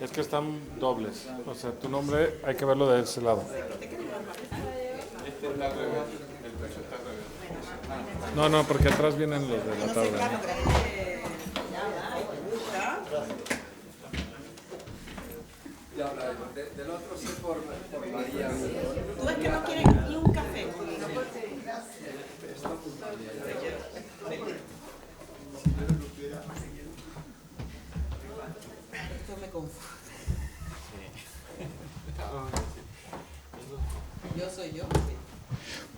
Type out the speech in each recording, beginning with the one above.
Es que están dobles. O sea, tu nombre hay que verlo de ese lado. No, no, porque atrás vienen los de la tabla. Del otro sí por María. Tú es que no quieres ni un café. Esto me confunde. Yo soy yo.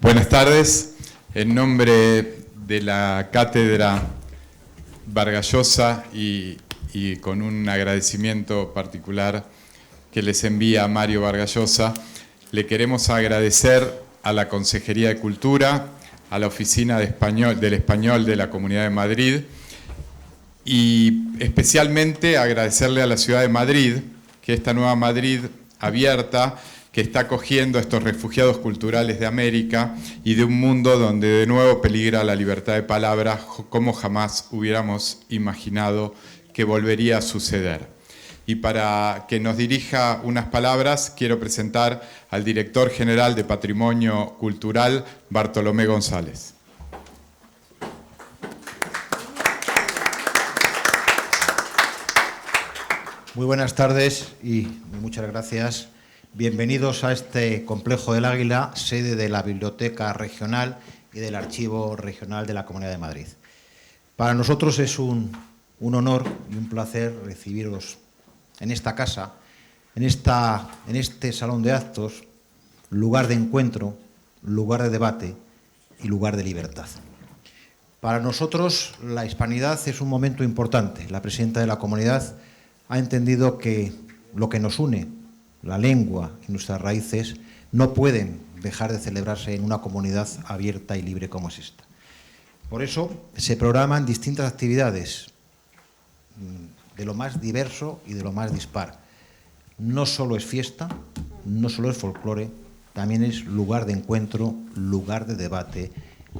Buenas tardes. En nombre de la Cátedra Vargas Llosa y con un agradecimiento particular que les envía Mario Vargas Llosa, le queremos agradecer a la Consejería de Cultura, a la Oficina del Español de la Comunidad de Madrid y especialmente agradecerle a la Ciudad de Madrid, que esta nueva Madrid abierta, que está acogiendo a estos refugiados culturales de América y de un mundo donde de nuevo peligra la libertad de palabra, como jamás hubiéramos imaginado que volvería a suceder. Y para que nos dirija unas palabras, quiero presentar al Director General de Patrimonio Cultural, Bartolomé González. Muy buenas tardes y muchas gracias. Bienvenidos a este Complejo del Águila, sede de la Biblioteca Regional y del Archivo Regional de la Comunidad de Madrid. Para nosotros es un honor y un placer recibiros en esta casa, en este salón de actos, lugar de encuentro, lugar de debate y lugar de libertad. Para nosotros la hispanidad es un momento importante. La presidenta de la comunidad ha entendido que lo que nos une, la lengua y nuestras raíces, no pueden dejar de celebrarse en una comunidad abierta y libre como es esta. Por eso se programan distintas actividades de lo más diverso y de lo más dispar. No solo es fiesta, no solo es folclore, también es lugar de encuentro, lugar de debate.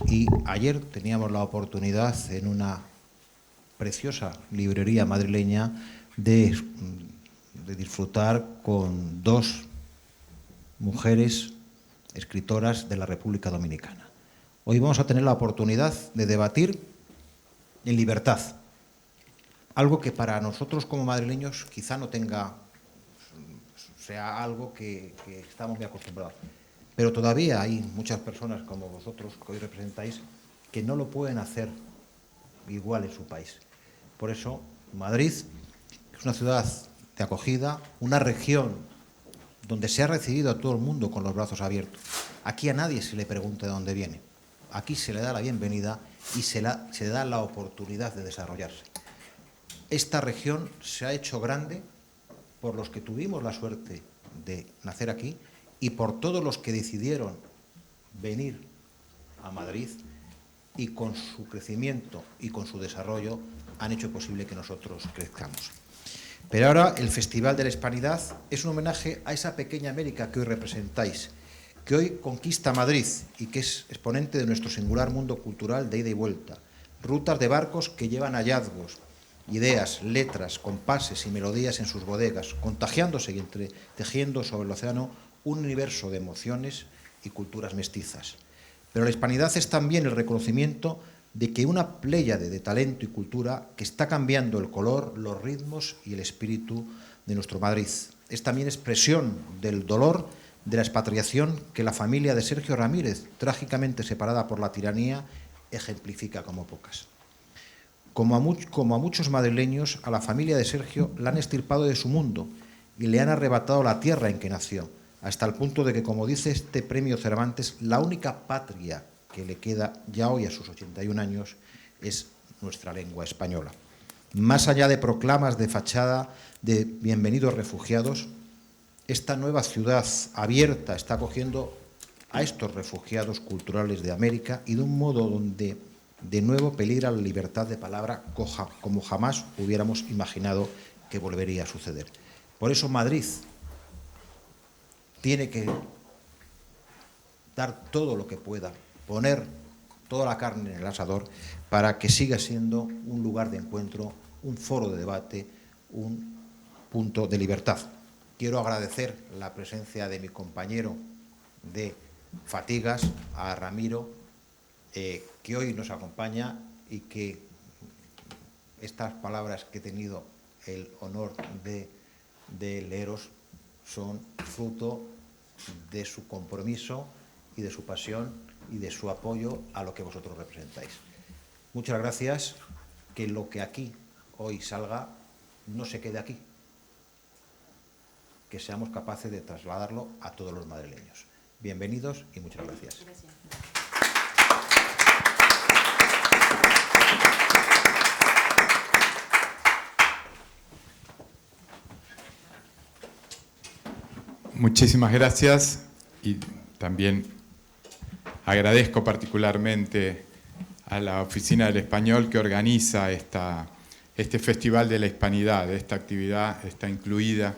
Y ayer teníamos la oportunidad en una preciosa librería madrileña de disfrutar con dos mujeres escritoras de la República Dominicana. Hoy vamos a tener la oportunidad de debatir en libertad, algo que para nosotros como madrileños quizá no sea algo que estamos muy acostumbrados. Pero todavía hay muchas personas como vosotros que hoy representáis que no lo pueden hacer igual en su país. Por eso Madrid es una ciudad de acogida, una región donde se ha recibido a todo el mundo con los brazos abiertos. Aquí a nadie se le pregunta de dónde viene. Aquí se le da la bienvenida y se le da la oportunidad de desarrollarse. Esta región se ha hecho grande por los que tuvimos la suerte de nacer aquí y por todos los que decidieron venir a Madrid y con su crecimiento y con su desarrollo han hecho posible que nosotros crezcamos. Pero ahora el Festival de la Hispanidad es un homenaje a esa pequeña América que hoy representáis, que hoy conquista Madrid y que es exponente de nuestro singular mundo cultural de ida y vuelta. Rutas de barcos que llevan hallazgos, ideas, letras, compases y melodías en sus bodegas, contagiándose y tejiendo sobre el océano un universo de emociones y culturas mestizas. Pero la hispanidad es también el reconocimiento de que una pléyade de talento y cultura que está cambiando el color, los ritmos y el espíritu de nuestro Madrid. Es también expresión del dolor de la expatriación que la familia de Sergio Ramírez, trágicamente separada por la tiranía, ejemplifica como pocas. Como a muchos madrileños, a la familia de Sergio la han extirpado de su mundo y le han arrebatado la tierra en que nació, hasta el punto de que, como dice este premio Cervantes, la única patria que le queda ya hoy a sus 81 años es nuestra lengua española. Más allá de proclamas de fachada de bienvenidos refugiados, esta nueva ciudad abierta está acogiendo a estos refugiados culturales de América y de un modo donde de nuevo peligra la libertad de palabra como jamás hubiéramos imaginado que volvería a suceder. Por eso Madrid tiene que dar todo lo que pueda, poner toda la carne en el asador para que siga siendo un lugar de encuentro, un foro de debate, un punto de libertad. Quiero agradecer la presencia de mi compañero de Fatigas, a Ramiro, que hoy nos acompaña y que estas palabras que he tenido el honor de leeros son fruto de su compromiso y de su pasión y de su apoyo a lo que vosotros representáis. Muchas gracias, que lo que aquí hoy salga no se quede aquí, que seamos capaces de trasladarlo a todos los madrileños. Bienvenidos y muchas gracias. Gracias. Muchísimas gracias y también agradezco particularmente a la Oficina del Español que organiza este Festival de la Hispanidad. Esta actividad está incluida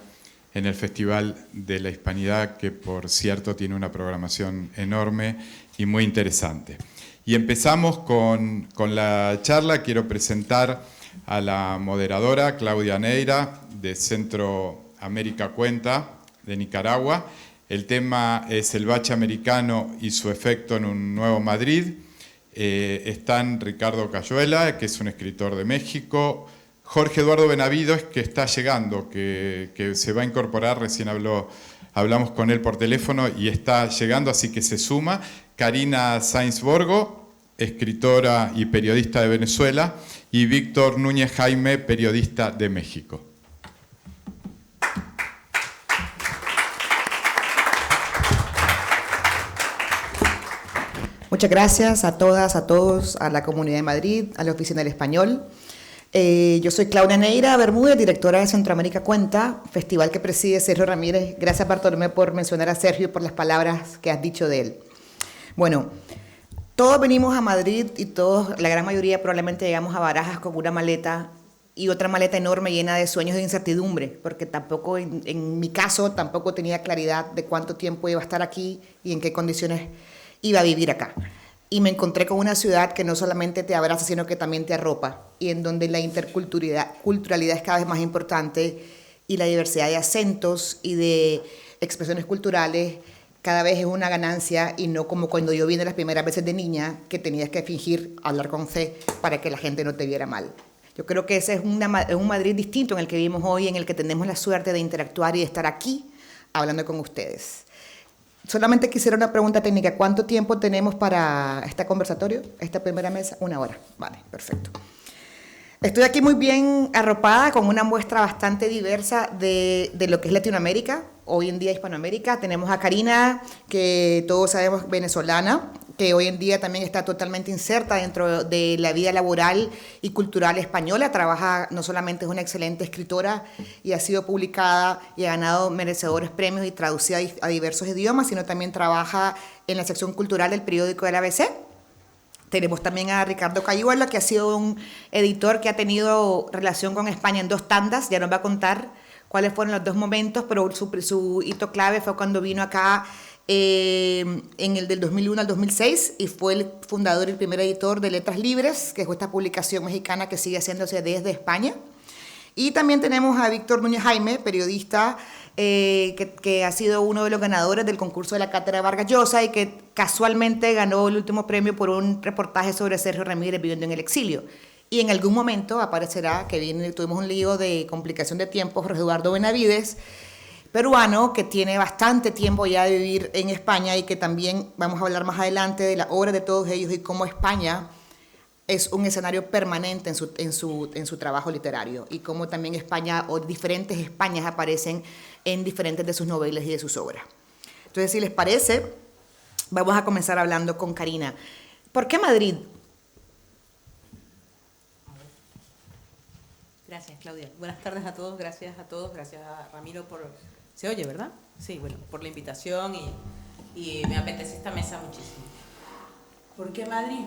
en el Festival de la Hispanidad, que por cierto tiene una programación enorme y muy interesante. Y empezamos con la charla. Quiero presentar a la moderadora Claudia Neira, de Centro América Cuenta, de Nicaragua. El tema es el bache americano y su efecto en un nuevo Madrid. Están Ricardo Cayuela, que es un escritor de México, Jorge Eduardo Benavides, que está llegando, que se va a incorporar, recién hablamos con él por teléfono y está llegando, así que se suma, Karina Sainz Borgo, escritora y periodista de Venezuela, y Víctor Núñez Jaime, periodista de México. Muchas gracias a todas, a todos, a la Comunidad de Madrid, a la Oficina del Español. Yo soy Claudia Neira Bermúdez, directora de Centroamérica Cuenta, festival que preside Sergio Ramírez. Gracias, Bartolomé, por mencionar a Sergio y por las palabras que has dicho de él. Bueno, todos venimos a Madrid y todos, la gran mayoría probablemente llegamos a Barajas con una maleta y otra maleta enorme llena de sueños de incertidumbre, porque tampoco, en mi caso, tampoco tenía claridad de cuánto tiempo iba a estar aquí y en qué condiciones iba a vivir acá. Y me encontré con una ciudad que no solamente te abraza, sino que también te arropa, y en donde la interculturalidad es cada vez más importante y la diversidad de acentos y de expresiones culturales cada vez es una ganancia, y no como cuando yo vine las primeras veces de niña, que tenías que fingir hablar con C para que la gente no te viera mal. Yo creo que ese es un Madrid distinto en el que vivimos hoy, en el que tenemos la suerte de interactuar y de estar aquí hablando con ustedes. Solamente quisiera una pregunta técnica. ¿Cuánto tiempo tenemos para este conversatorio, esta primera mesa? 1 hora. Vale, perfecto. Estoy aquí muy bien arropada con una muestra bastante diversa de lo que es Latinoamérica, hoy en día Hispanoamérica. Tenemos a Karina, que todos sabemos venezolana, que hoy en día también está totalmente inserta dentro de la vida laboral y cultural española. Trabaja, no solamente es una excelente escritora y ha sido publicada y ha ganado merecedores premios y traducida a diversos idiomas, sino también trabaja en la sección cultural del periódico del ABC. Tenemos también a Ricardo Cayuela, que ha sido un editor que ha tenido relación con España en 2 tandas. Ya nos va a contar cuáles fueron los 2 momentos, pero su hito clave fue cuando vino acá en el del 2001 al 2006 y fue el fundador y el primer editor de Letras Libres, que es esta publicación mexicana que sigue haciéndose desde España. Y también tenemos a Víctor Núñez Jaime, periodista que ha sido uno de los ganadores del concurso de la Cátedra Vargas Llosa y que casualmente ganó el último premio por un reportaje sobre Sergio Ramírez viviendo en el exilio. Y en algún momento aparecerá, tuvimos un lío de complicación de tiempo, Jorge Eduardo Benavides, peruano, que tiene bastante tiempo ya de vivir en España y que también vamos a hablar más adelante de la obra de todos ellos y cómo España es un escenario permanente en su trabajo literario y cómo también España o diferentes Españas aparecen en diferentes de sus novelas y de sus obras. Entonces, si les parece, vamos a comenzar hablando con Karina. ¿Por qué Madrid? Gracias, Claudia. Buenas tardes a todos, gracias a Ramiro por... ¿Se oye, verdad? Sí, bueno, por la invitación y me apetece esta mesa muchísimo. ¿Por qué Madrid?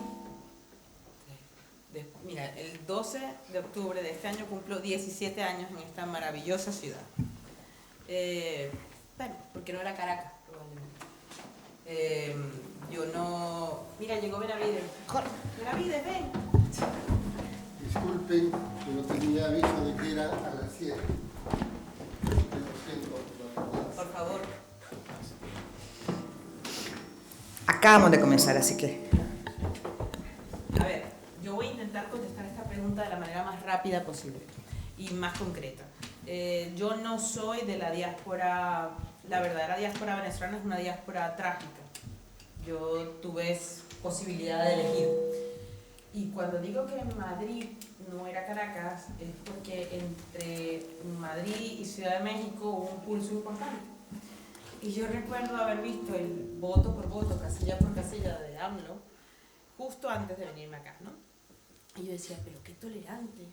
Mira, el 12 de octubre de este año cumplo 17 años en esta maravillosa ciudad. Bueno, porque no era Caracas, probablemente. Yo no... Mira, llegó Benavides. Jorge, Benavides, ven. Disculpen, que no tenía aviso de que era a las 7. acabamos de comenzar, así que... A ver, yo voy a intentar contestar esta pregunta de la manera más rápida posible y más concreta. Yo no soy de la diáspora, la verdadera diáspora venezolana es una diáspora trágica. Yo tuve posibilidad de elegir. Y cuando digo que Madrid no era Caracas, es porque entre Madrid y Ciudad de México hubo un pulso importante. Y yo recuerdo haber visto el voto por voto, casilla por casilla de AMLO, justo antes de venirme acá, ¿no? Y yo decía, pero qué tolerante,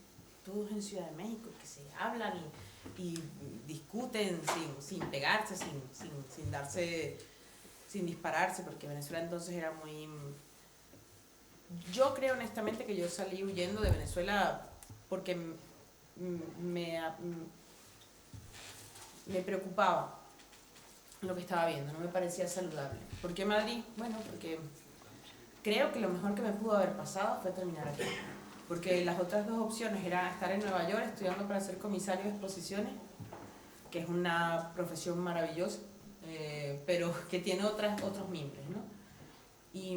todos en Ciudad de México, que se hablan y discuten sin pegarse, sin darse, sin dispararse, porque Venezuela entonces era muy... Yo creo honestamente que yo salí huyendo de Venezuela porque me preocupaba lo que estaba viendo, no me parecía saludable. ¿Por qué Madrid? Bueno, porque creo que lo mejor que me pudo haber pasado fue terminar aquí. Porque las otras dos opciones eran estar en Nueva York estudiando para ser comisario de exposiciones, que es una profesión maravillosa, pero que tiene otros mimbres, ¿no? Y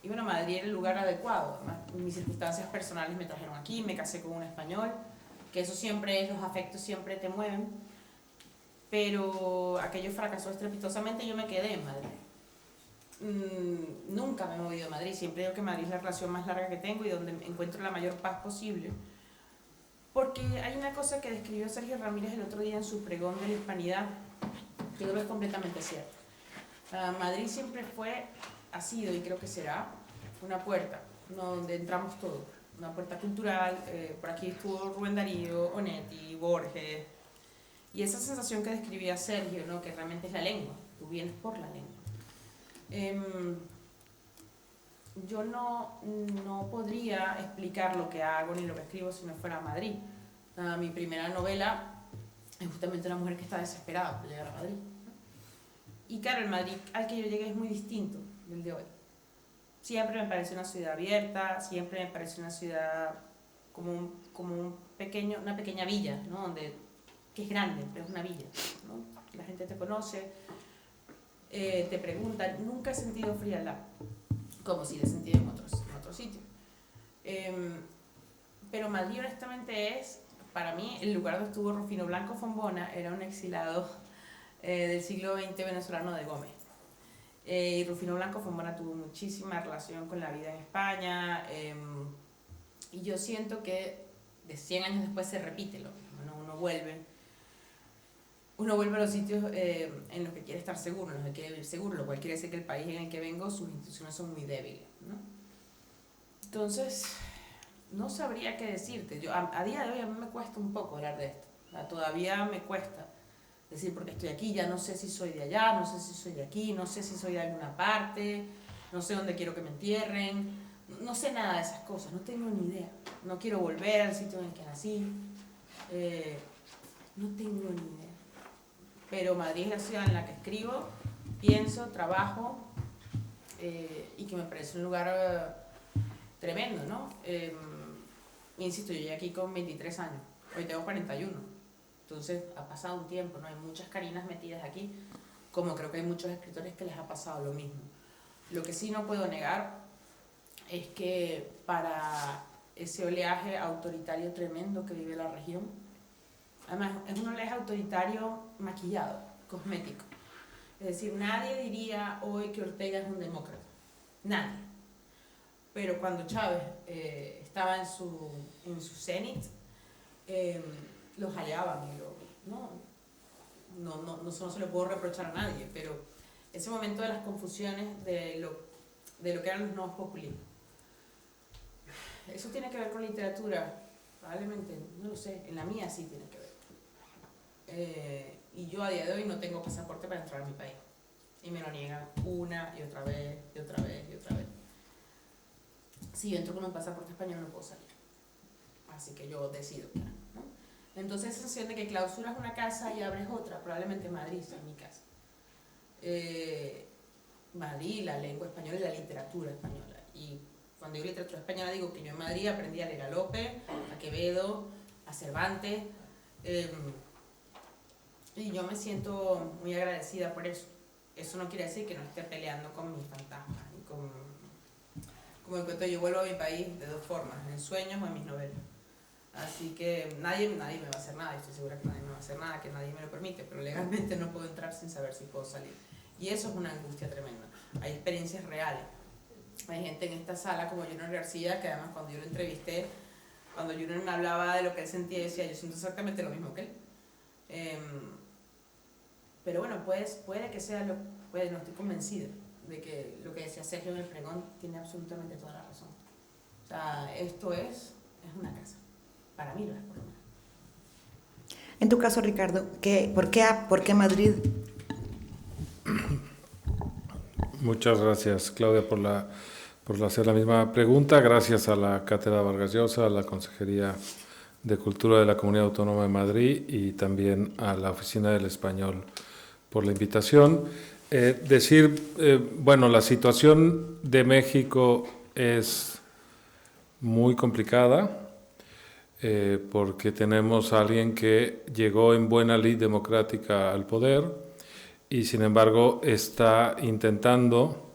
bueno, Madrid era el lugar adecuado. Además, mis circunstancias personales me trajeron aquí, me casé con un español, que eso siempre es, los afectos siempre te mueven. Pero aquello fracasó estrepitosamente y yo me quedé en Madrid. Nunca me he movido de Madrid, siempre digo que Madrid es la relación más larga que tengo y donde encuentro la mayor paz posible. Porque hay una cosa que describió Sergio Ramírez el otro día en su pregón de la hispanidad, que yo creo que es completamente cierto. Madrid siempre ha sido y creo que será una puerta donde entramos todos, una puerta cultural. Por aquí estuvo Rubén Darío, Onetti, Borges, y esa sensación que describía Sergio, ¿no? Que realmente es la lengua, tú vienes por la lengua. Yo no podría explicar lo que hago ni lo que escribo si no fuera a Madrid. Mi primera novela es justamente una mujer que está desesperada por llegar a Madrid. Y claro, el Madrid al que yo llegué es muy distinto del de hoy. Siempre me pareció una ciudad abierta, siempre me pareció una ciudad como una pequeña villa, ¿no? Que es grande, pero es una villa, ¿no? La gente te conoce, te pregunta. Nunca he sentido frialdad, como si lo he sentido en otros sitios. Pero Madrid honestamente es, para mí, el lugar donde estuvo Rufino Blanco Fombona, era un exilado del siglo XX venezolano de Gómez. Y Rufino Blanco Fombona tuvo muchísima relación con la vida en España, y yo siento que de 100 años después se repite lo mismo, ¿no? Uno vuelve a los sitios en los que quiere estar seguro, en los que quiere vivir seguro, lo cual quiere decir que el país en el que vengo, sus instituciones son muy débiles, ¿no? Entonces, no sabría qué decirte. Yo, a día de hoy a mí me cuesta un poco hablar de esto. O sea, todavía me cuesta decir porque estoy aquí, ya no sé si soy de allá, no sé si soy de aquí, no sé si soy de alguna parte, no sé dónde quiero que me entierren, no sé nada de esas cosas, no tengo ni idea. No quiero volver al sitio en el que nací, no tengo ni idea. Pero Madrid es la ciudad en la que escribo, pienso, trabajo, y que me parece un lugar tremendo, ¿no? Insisto, yo llegué aquí con 23 años, hoy tengo 41, entonces ha pasado un tiempo, ¿no? Hay muchas Carinas metidas aquí, como creo que hay muchos escritores que les ha pasado lo mismo. Lo que sí no puedo negar es que para ese oleaje autoritario tremendo que vive la región, además es un oleaje autoritario maquillado, cosmético. Es decir, nadie diría hoy que Ortega es un demócrata, nadie. Pero cuando Chávez estaba en su cenit, los hallaban y no se lo puedo reprochar a nadie, pero ese momento de las confusiones de lo que eran los nuevos populismos, eso tiene que ver con literatura, probablemente, no lo sé, en la mía sí tiene que ver. Y yo a día de hoy no tengo pasaporte para entrar a mi país, y me lo niegan una y otra vez, y otra vez, y otra vez. Si yo entro con un pasaporte español no puedo salir, así que yo decido, claro, ¿no? Entonces esa sensación de que clausuras una casa y abres otra, probablemente Madrid sea mi casa. Madrid, la lengua española y la literatura española. Y cuando digo literatura española digo que yo en Madrid aprendí a leer a Lope, a Quevedo, a Cervantes, y yo me siento muy agradecida por eso. eso no quiere decir que no esté peleando con mis fantasmas. Y como en cuanto yo vuelvo a mi país de dos formas, en sueños o en mis novelas. Así que nadie me va a hacer nada, estoy segura que nadie me va a hacer nada, que nadie me lo permite, pero legalmente no puedo entrar sin saber si puedo salir. Y eso es una angustia tremenda. Hay experiencias reales. Hay gente en esta sala como Junior García, que además cuando yo lo entrevisté, cuando Junior me hablaba de lo que él sentía, decía, yo siento exactamente lo mismo que él. Pero bueno, puede que sea no estoy convencida de que lo que decía Sergio en el pregón tiene absolutamente toda la razón. O sea, esto es una casa. Para mí lo es, por lo menos. En tu caso, Ricardo, ¿por qué Madrid? Muchas gracias, Claudia, por hacer la misma pregunta. Gracias a la Cátedra Vargas Llosa, a la Consejería de Cultura de la Comunidad Autónoma de Madrid y también a la Oficina del Español por la invitación. Bueno, la situación de México es muy complicada. Porque tenemos a alguien que llegó en buena lid democrática al poder y sin embargo está intentando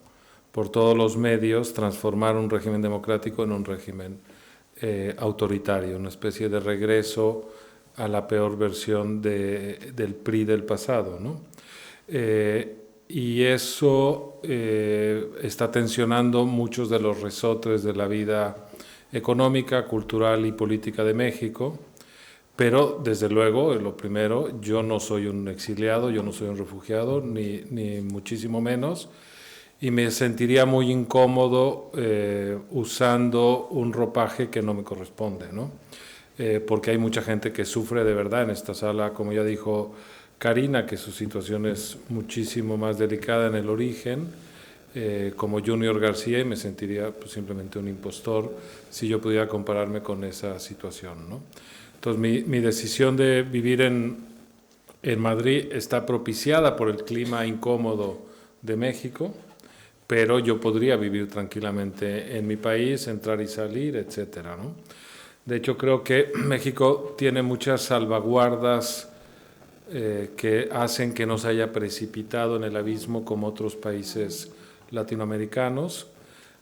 por todos los medios transformar un régimen democrático en un régimen autoritario, una especie de regreso a la peor versión del PRI del pasado, ¿no? Y eso está tensionando muchos de los resortes de la vida económica, cultural y política de México, pero desde luego, lo primero, yo no soy un exiliado, yo no soy un refugiado, ni muchísimo menos, y me sentiría muy incómodo usando un ropaje que no me corresponde, ¿no? Porque hay mucha gente que sufre de verdad en esta sala, como ya dijo Karina, que su situación es muchísimo más delicada en el origen, como Junior García, y me sentiría pues, simplemente un impostor si yo pudiera compararme con esa situación, ¿no? Entonces mi decisión de vivir en Madrid está propiciada por el clima incómodo de México, pero yo podría vivir tranquilamente en mi país, entrar y salir, etcétera, ¿no? De hecho, creo que México tiene muchas salvaguardas que hacen que no se haya precipitado en el abismo como otros países latinoamericanos,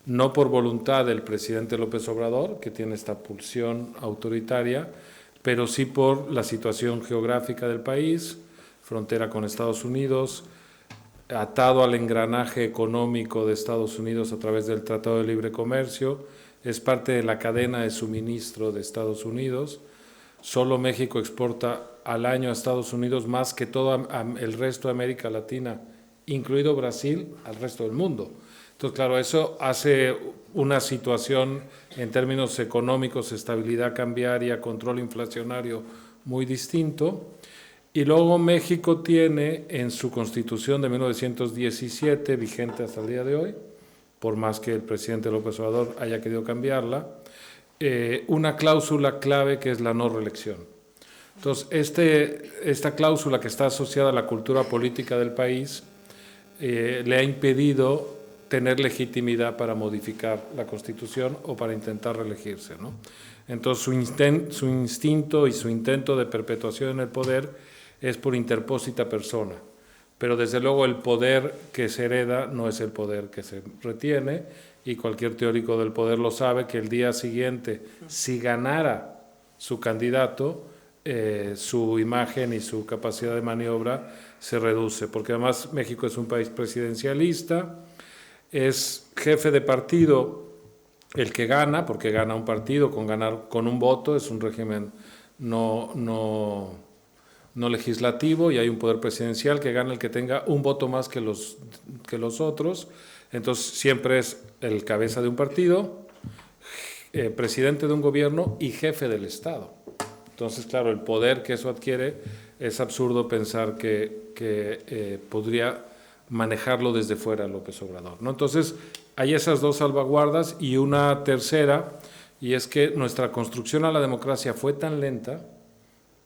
no por voluntad del presidente López Obrador, que tiene esta pulsión autoritaria, pero sí por la situación geográfica del país, frontera con Estados Unidos, atado al engranaje económico de Estados Unidos a través del Tratado de Libre Comercio, es parte de la cadena de suministro de Estados Unidos. Solo México exporta al año a Estados Unidos más que todo el resto de América Latina, incluido Brasil, al resto del mundo. Entonces, claro, eso hace una situación en términos económicos, estabilidad cambiaria, control inflacionario muy distinto. Y luego México tiene en su Constitución de 1917, vigente hasta el día de hoy, por más que el presidente López Obrador haya querido cambiarla, una cláusula clave que es la no reelección. Entonces, esta cláusula que está asociada a la cultura política del país le ha impedido tener legitimidad para modificar la Constitución o para intentar reelegirse, ¿no? Entonces, su instinto y su intento de perpetuación en el poder es por interpósita persona, pero desde luego el poder que se hereda no es el poder que se retiene, y cualquier teórico del poder lo sabe, que el día siguiente, si ganara su candidato, su imagen y su capacidad de maniobra se reduce, porque además México es un país presidencialista, es jefe de partido el que gana, porque gana un partido con un voto, es un régimen no legislativo, y hay un poder presidencial que gana el que tenga un voto más que los otros. Entonces siempre es el cabeza de un partido, presidente de un gobierno y jefe del Estado. Entonces, claro, el poder que eso adquiere, es absurdo pensar que podría manejarlo desde fuera López Obrador, ¿no? Entonces, hay esas dos salvaguardas y una tercera, y es que nuestra construcción a la democracia fue tan lenta,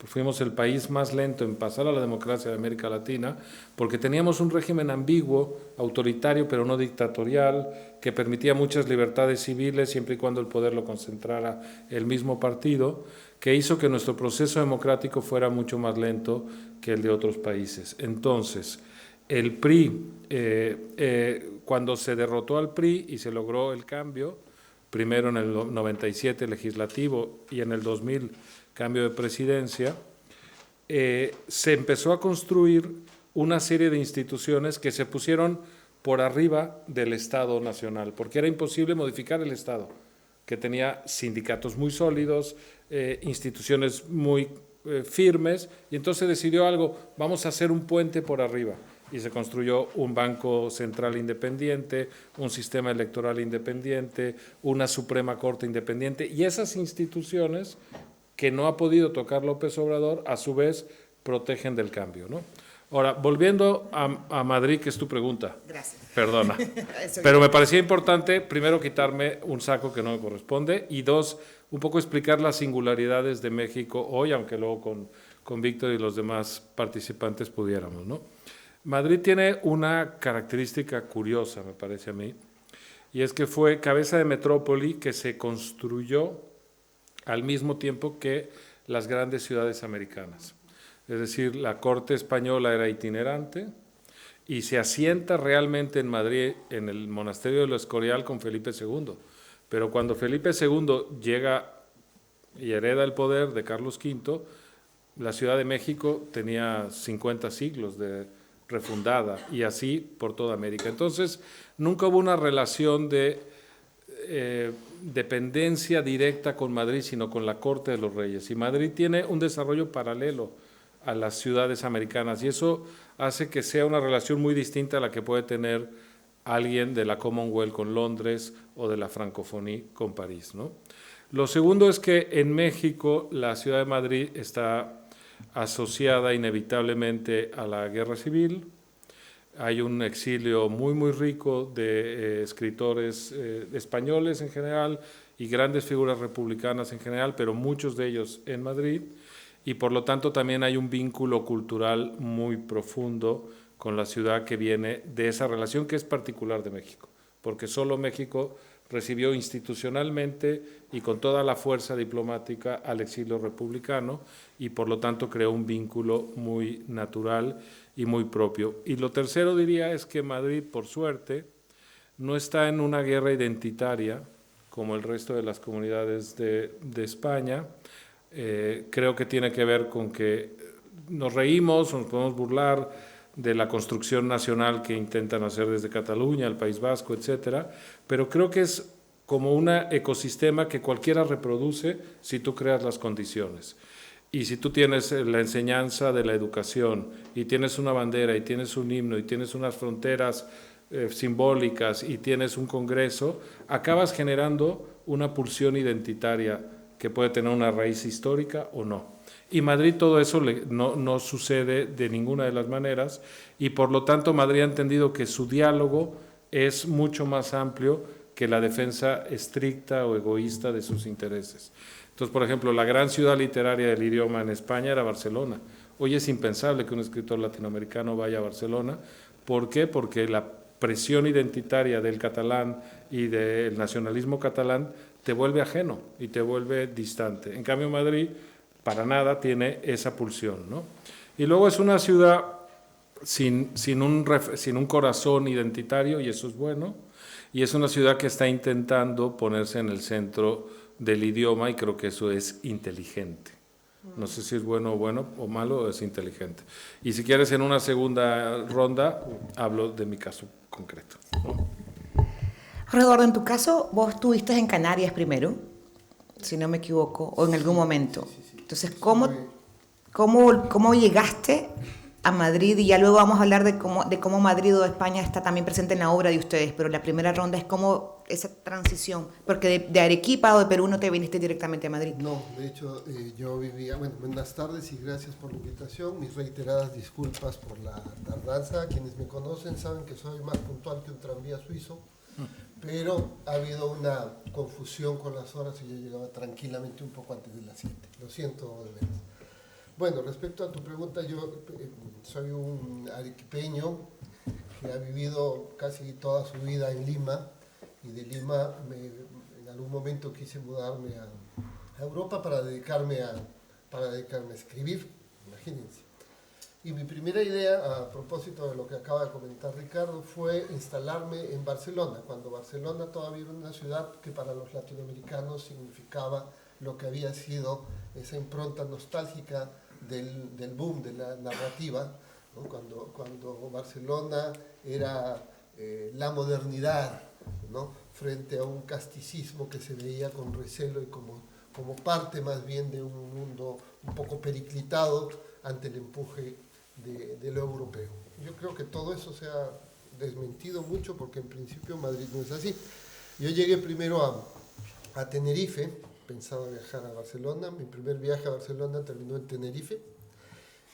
fuimos el país más lento en pasar a la democracia de América Latina, porque teníamos un régimen ambiguo, autoritario pero no dictatorial, que permitía muchas libertades civiles siempre y cuando el poder lo concentrara el mismo partido, que hizo que nuestro proceso democrático fuera mucho más lento que el de otros países. Entonces, el PRI, cuando se derrotó al PRI y se logró el cambio, primero en el 97 legislativo y en el 2000 cambio de presidencia, se empezó a construir una serie de instituciones que se pusieron por arriba del Estado nacional, porque era imposible modificar el Estado, que tenía sindicatos muy sólidos, instituciones muy firmes, y entonces decidió algo, vamos a hacer un puente por arriba, y se construyó un banco central independiente, un sistema electoral independiente, una Suprema Corte independiente, y esas instituciones que no ha podido tocar López Obrador, a su vez protegen del cambio, ¿no? Ahora, volviendo a Madrid, que es tu pregunta. Gracias. Perdona. Pero me parecía importante, primero, quitarme un saco que no me corresponde, y dos, un poco explicar las singularidades de México hoy, aunque luego con Víctor y los demás participantes pudiéramos, ¿no? Madrid tiene una característica curiosa, me parece a mí, y es que fue cabeza de metrópoli que se construyó al mismo tiempo que las grandes ciudades americanas. Es decir, la corte española era itinerante y se asienta realmente en Madrid, en el monasterio del Escorial, con Felipe II. Pero cuando Felipe II llega y hereda el poder de Carlos V, la Ciudad de México tenía 50 siglos de refundada, y así por toda América. Entonces, nunca hubo una relación de dependencia directa con Madrid, sino con la corte de los reyes. Y Madrid tiene un desarrollo paralelo a las ciudades americanas, y eso hace que sea una relación muy distinta a la que puede tener alguien de la Commonwealth con Londres o de la Francophonie con París, ¿no? Lo segundo es que en México la ciudad de Madrid está asociada inevitablemente a la guerra civil. Hay un exilio muy, muy rico de escritores españoles en general y grandes figuras republicanas en general, pero muchos de ellos en Madrid, y por lo tanto también hay un vínculo cultural muy profundo con la ciudad que viene de esa relación que es particular de México, porque solo México recibió institucionalmente y con toda la fuerza diplomática al exilio republicano, y por lo tanto creó un vínculo muy natural y muy propio. Y lo tercero, diría, es que Madrid, por suerte, no está en una guerra identitaria como el resto de las comunidades de España. Creo que tiene que ver con que nos reímos o nos podemos burlar de la construcción nacional que intentan hacer desde Cataluña, el País Vasco, etcétera, pero creo que es como un ecosistema que cualquiera reproduce si tú creas las condiciones. Y si tú tienes la enseñanza de la educación, y tienes una bandera, y tienes un himno, y tienes unas fronteras simbólicas, y tienes un congreso, acabas generando una pulsión identitaria que puede tener una raíz histórica o no. Y Madrid todo eso no sucede de ninguna de las maneras, y por lo tanto Madrid ha entendido que su diálogo es mucho más amplio que la defensa estricta o egoísta de sus intereses. Entonces, por ejemplo, la gran ciudad literaria del idioma en España era Barcelona. Hoy es impensable que un escritor latinoamericano vaya a Barcelona. ¿Por qué? Porque la presión identitaria del catalán y del nacionalismo catalán te vuelve ajeno y te vuelve distante. En cambio, Madrid para nada tiene esa pulsión, ¿no? Y luego es una ciudad sin un corazón identitario, y eso es bueno, y es una ciudad que está intentando ponerse en el centro del idioma, y creo que eso es inteligente. No sé si es bueno o malo, es inteligente. Y si quieres, en una segunda ronda hablo de mi caso concreto, ¿no? Eduardo, en tu caso, vos estuviste en Canarias primero, si no me equivoco, o en algún momento. Entonces, ¿cómo llegaste a Madrid? Y ya luego vamos a hablar de cómo Madrid o España está también presente en la obra de ustedes, pero la primera ronda es cómo esa transición, porque de Arequipa o de Perú no te viniste directamente a Madrid. No, de hecho yo vivía, bueno, buenas tardes y gracias por la invitación, mis reiteradas disculpas por la tardanza. Quienes me conocen saben que soy más puntual que un tranvía suizo, pero ha habido una confusión con las horas y yo llegaba tranquilamente un poco antes de las 7. Lo siento de veras. Bueno, respecto a tu pregunta, yo soy un arequipeño que ha vivido casi toda su vida en Lima, y de Lima en algún momento quise mudarme a Europa para dedicarme a escribir, imagínense. Y mi primera idea, a propósito de lo que acaba de comentar Ricardo, fue instalarme en Barcelona, cuando Barcelona todavía era una ciudad que para los latinoamericanos significaba lo que había sido esa impronta nostálgica del boom de la narrativa, ¿no? Cuando Barcelona era la modernidad, ¿no? Frente a un casticismo que se veía con recelo y como parte más bien de un mundo un poco periclitado ante el empuje de lo europeo. Yo creo que todo eso se ha desmentido mucho porque en principio Madrid no es así. Yo llegué primero a Tenerife, pensaba viajar a Barcelona. Mi primer viaje a Barcelona terminó en Tenerife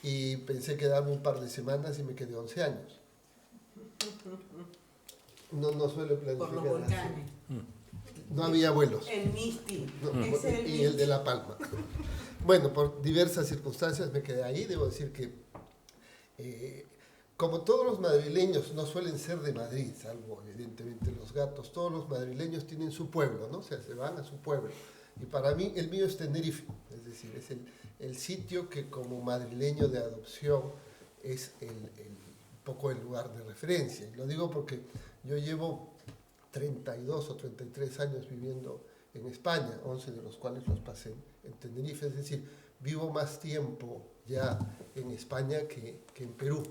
y pensé quedarme un par de semanas y me quedé 11 años. No suele planificar. Por los volcanes. No había vuelos. El Misti. No, Es el y el de La Palma. Bueno, por diversas circunstancias me quedé ahí. Debo decir que, como todos los madrileños no suelen ser de Madrid, salvo evidentemente los gatos, todos los madrileños tienen su pueblo, ¿no? O sea, se van a su pueblo. Y para mí, el mío es Tenerife. Es decir, es el sitio que como madrileño de adopción es un poco el lugar de referencia. Y lo digo porque yo llevo 32 o 33 años viviendo en España, 11 de los cuales los pasé en Tenerife, es decir, vivo más tiempo ya en España que en Perú.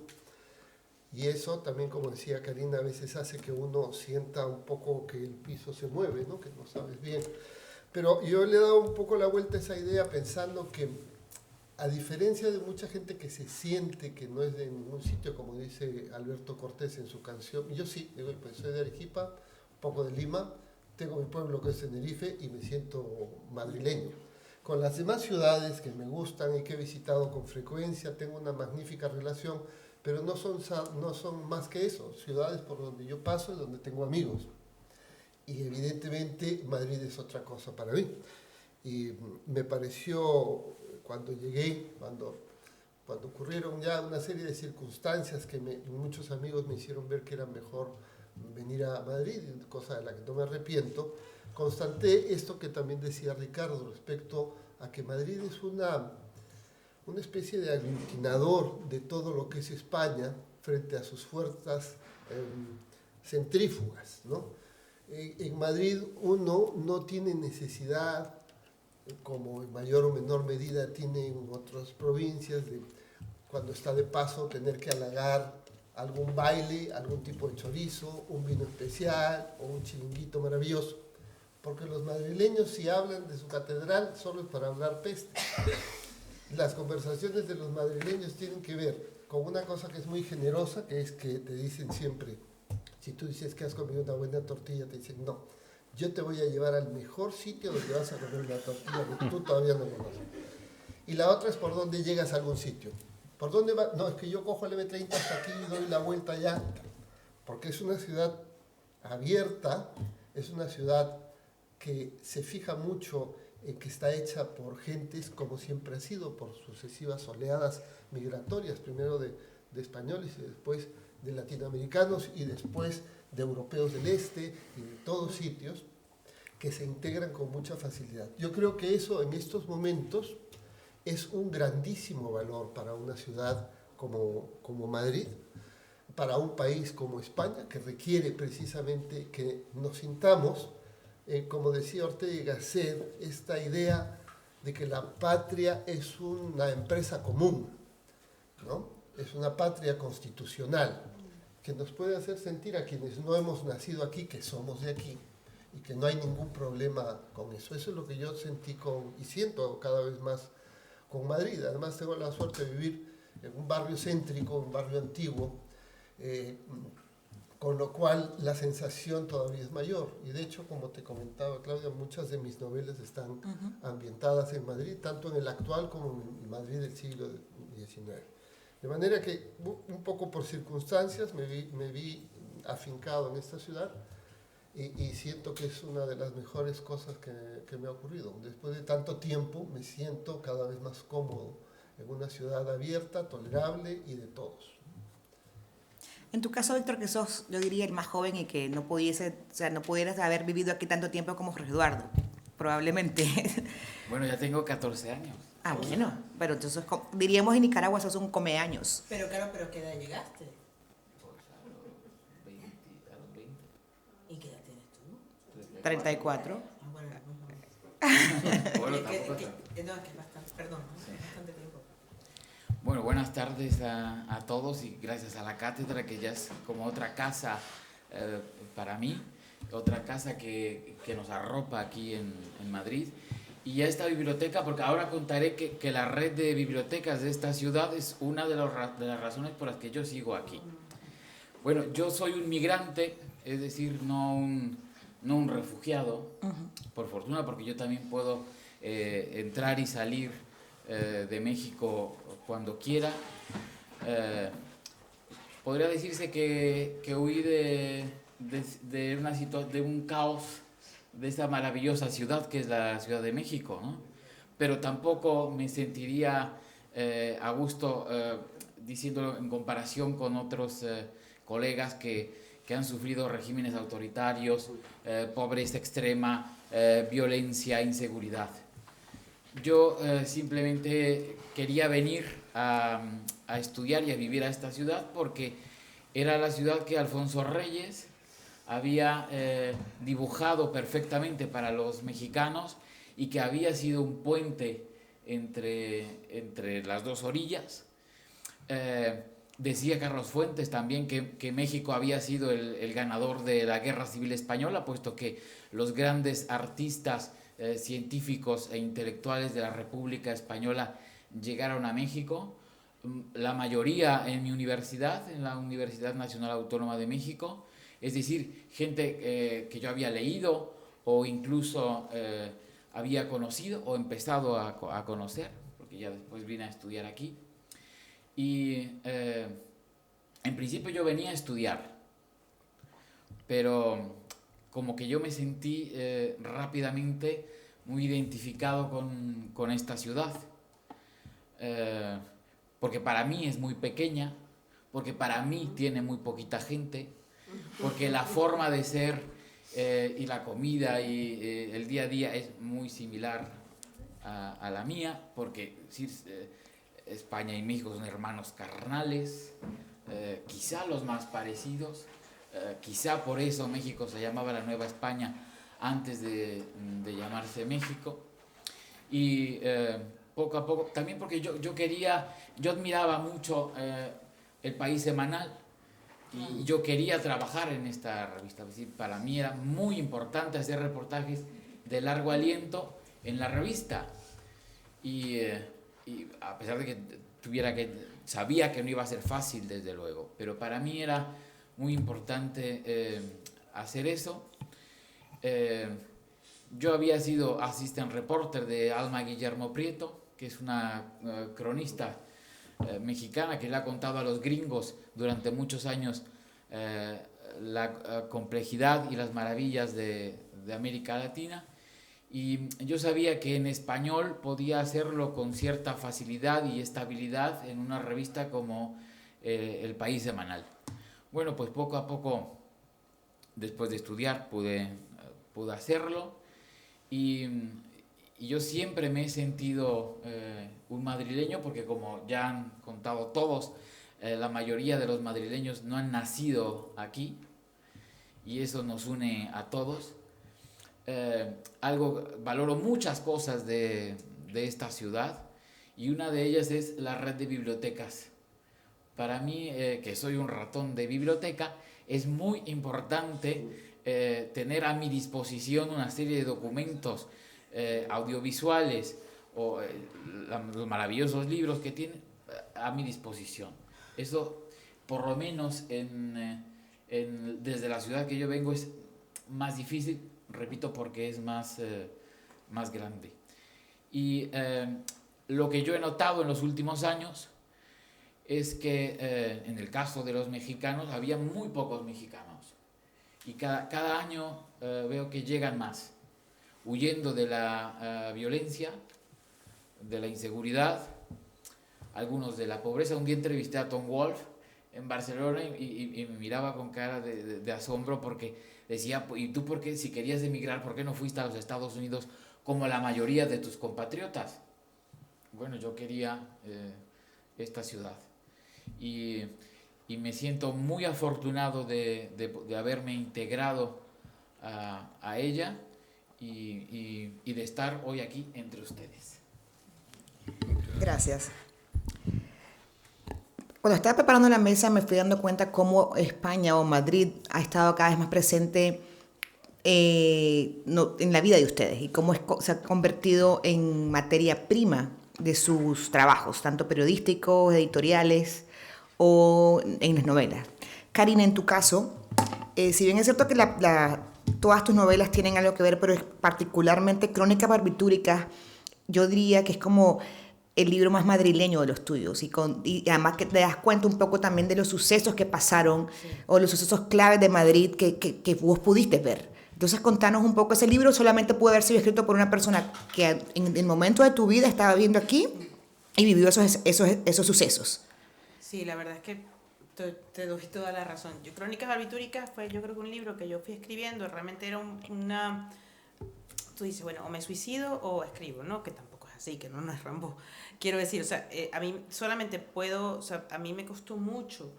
Y eso también, como decía Karina, a veces hace que uno sienta un poco que el piso se mueve, ¿no? Que no sabes bien. Pero yo le he dado un poco la vuelta a esa idea pensando que, a diferencia de mucha gente que se siente que no es de ningún sitio, como dice Alberto Cortés en su canción, yo sí, digo, pues soy de Arequipa, un poco de Lima, tengo mi pueblo que es Tenerife y me siento madrileño. Con las demás ciudades que me gustan y que he visitado con frecuencia, tengo una magnífica relación, pero no son más que eso, ciudades por donde yo paso y donde tengo amigos. Y evidentemente Madrid es otra cosa para mí. Y me pareció, cuando llegué, cuando ocurrieron ya una serie de circunstancias que muchos amigos me hicieron ver que era mejor venir a Madrid, cosa de la que no me arrepiento, constaté esto que también decía Ricardo respecto a que Madrid es una especie de aglutinador de todo lo que es España frente a sus fuerzas centrífugas, ¿no? En Madrid uno no tiene necesidad, como en mayor o menor medida tiene en otras provincias, de cuando está de paso tener que halagar algún baile, algún tipo de chorizo, un vino especial o un chiringuito maravilloso. Porque los madrileños, si hablan de su catedral, solo es para hablar peste. Las conversaciones de los madrileños tienen que ver con una cosa que es muy generosa, que es que te dicen siempre, si tú dices que has comido una buena tortilla, te dicen, no, yo te voy a llevar al mejor sitio donde vas a comer una tortilla que tú todavía no conoces. Y la otra es por dónde llegas a algún sitio. ¿Por dónde va? No, es que yo cojo el M30 hasta aquí y doy la vuelta allá. Porque es una ciudad abierta, es una ciudad que se fija mucho en que está hecha por gentes, como siempre ha sido, por sucesivas oleadas migratorias, primero de españoles y después de latinoamericanos y después de europeos del este y de todos sitios, que se integran con mucha facilidad. Yo creo que eso en estos momentos es un grandísimo valor para una ciudad como Madrid, para un país como España, que requiere precisamente que nos sintamos, como decía Ortega y Gasset, esta idea de que la patria es una empresa común, ¿no? Es una patria constitucional, que nos puede hacer sentir a quienes no hemos nacido aquí, que somos de aquí, y que no hay ningún problema con eso. Eso es lo que yo sentí y siento cada vez más con Madrid. Además tengo la suerte de vivir en un barrio céntrico, un barrio antiguo, con lo cual la sensación todavía es mayor. Y de hecho, como te comentaba Claudia, muchas de mis novelas están ambientadas en Madrid, tanto en el actual como en el Madrid del siglo XIX. De manera que, un poco por circunstancias, me vi afincado en esta ciudad y siento que es una de las mejores cosas que me ha ocurrido. Después de tanto tiempo me siento cada vez más cómodo en una ciudad abierta, tolerable y de todos. En tu caso, Víctor, que sos, yo diría, el más joven y que no pudieras haber vivido aquí tanto tiempo como Jorge Eduardo, probablemente. Bueno, ya tengo 14 años. Ah, bueno, pero entonces diríamos en Nicaragua eso es un comeaños. Pero claro, pero ¿qué edad llegaste? Pues a los 20, a los 20. ¿Y qué edad tienes tú? 34. Ah, bueno, Bueno, no, tampoco que tanto. es bastante, perdón, ¿no? Es bastante tiempo. Bueno, buenas tardes a todos y gracias a la cátedra, que ya es como otra casa para mí, otra casa que nos arropa aquí en Madrid. Y a esta biblioteca, porque ahora contaré que la red de bibliotecas de esta ciudad es una de las razones por las que yo sigo aquí. Bueno, yo soy un migrante, es decir, no un refugiado, por fortuna, porque yo también puedo entrar y salir de México cuando quiera. Podría decirse que huí de un caos de esta maravillosa ciudad que es la Ciudad de México, ¿no? Pero tampoco me sentiría a gusto diciéndolo en comparación con otros colegas que han sufrido regímenes autoritarios, pobreza extrema, violencia, inseguridad. Yo simplemente quería venir a estudiar y a vivir a esta ciudad porque era la ciudad que Alfonso Reyes había dibujado perfectamente para los mexicanos y que había sido un puente entre las dos orillas. Decía Carlos Fuentes también que México había sido el ganador de la Guerra Civil Española, puesto que los grandes artistas, científicos e intelectuales de la República Española llegaron a México. La mayoría en mi universidad, en la Universidad Nacional Autónoma de México, es decir, gente que yo había leído o incluso había conocido o empezado a conocer, porque ya después vine a estudiar aquí. Y en principio yo venía a estudiar, pero como que yo me sentí rápidamente muy identificado con esta ciudad, porque para mí es muy pequeña, porque para mí tiene muy poquita gente, porque la forma de ser y la comida y el día a día es muy similar a la mía, porque España y México son hermanos carnales, quizá los más parecidos, quizá por eso México se llamaba la Nueva España antes de llamarse México. Y poco a poco, también porque yo admiraba mucho El País Semanal y yo quería trabajar en esta revista. Es decir, para mí era muy importante hacer reportajes de largo aliento en la revista. Y a pesar de que sabía que no iba a ser fácil, desde luego, pero para mí era muy importante hacer eso. Yo había sido assistant reporter de Alma Guillermo Prieto, que es una cronista mexicana que le ha contado a los gringos durante muchos años la complejidad y las maravillas de América Latina. Y yo sabía que en español podía hacerlo con cierta facilidad y estabilidad en una revista como El País Semanal. Bueno, pues poco a poco, después de estudiar, pude hacerlo. Y yo siempre me he sentido un madrileño, porque como ya han contado todos, la mayoría de los madrileños no han nacido aquí, y eso nos une a todos. Valoro muchas cosas de esta ciudad, y una de ellas es la red de bibliotecas. Para mí, que soy un ratón de biblioteca, es muy importante tener a mi disposición una serie de documentos audiovisuales o los maravillosos libros que tienen a mi disposición. Eso, por lo menos desde la ciudad que yo vengo, es más difícil, repito, porque es más grande. Y lo que yo he notado en los últimos años es que en el caso de los mexicanos había muy pocos mexicanos, y cada año veo que llegan más, huyendo de la violencia, de la inseguridad, algunos de la pobreza. Un día entrevisté a Tom Wolfe en Barcelona y me miraba con cara de asombro, porque decía: ¿y tú por qué, si querías emigrar, por qué no fuiste a los Estados Unidos como la mayoría de tus compatriotas? bueno, yo quería esta ciudad. Y me siento muy afortunado de haberme integrado a ella y de estar hoy aquí entre ustedes. Gracias. Cuando estaba preparando la mesa me fui dando cuenta cómo España o Madrid ha estado cada vez más presente en la vida de ustedes y cómo se ha convertido en materia prima de sus trabajos, tanto periodísticos, editoriales o en las novelas. Karina, en tu caso, si bien es cierto que todas tus novelas tienen algo que ver, pero es particularmente Crónicas Barbitúricas, yo diría que es como el libro más madrileño de los tuyos y además que te das cuenta un poco también de los sucesos que pasaron o los sucesos claves de Madrid que vos pudiste ver. Entonces, contanos un poco. Ese libro solamente pudo haber sido escrito por una persona que en el momento de tu vida estaba viviendo aquí y vivió esos sucesos. Sí, la verdad es que te doy toda la razón. Crónicas Barbitúricas fue, yo creo que un libro que yo fui escribiendo, realmente era una... Tú dices, bueno, o me suicido o escribo, ¿no? Que tampoco es así, que no es Rambo. Quiero decir, o sea, a mí solamente puedo, o sea, a mí me costó mucho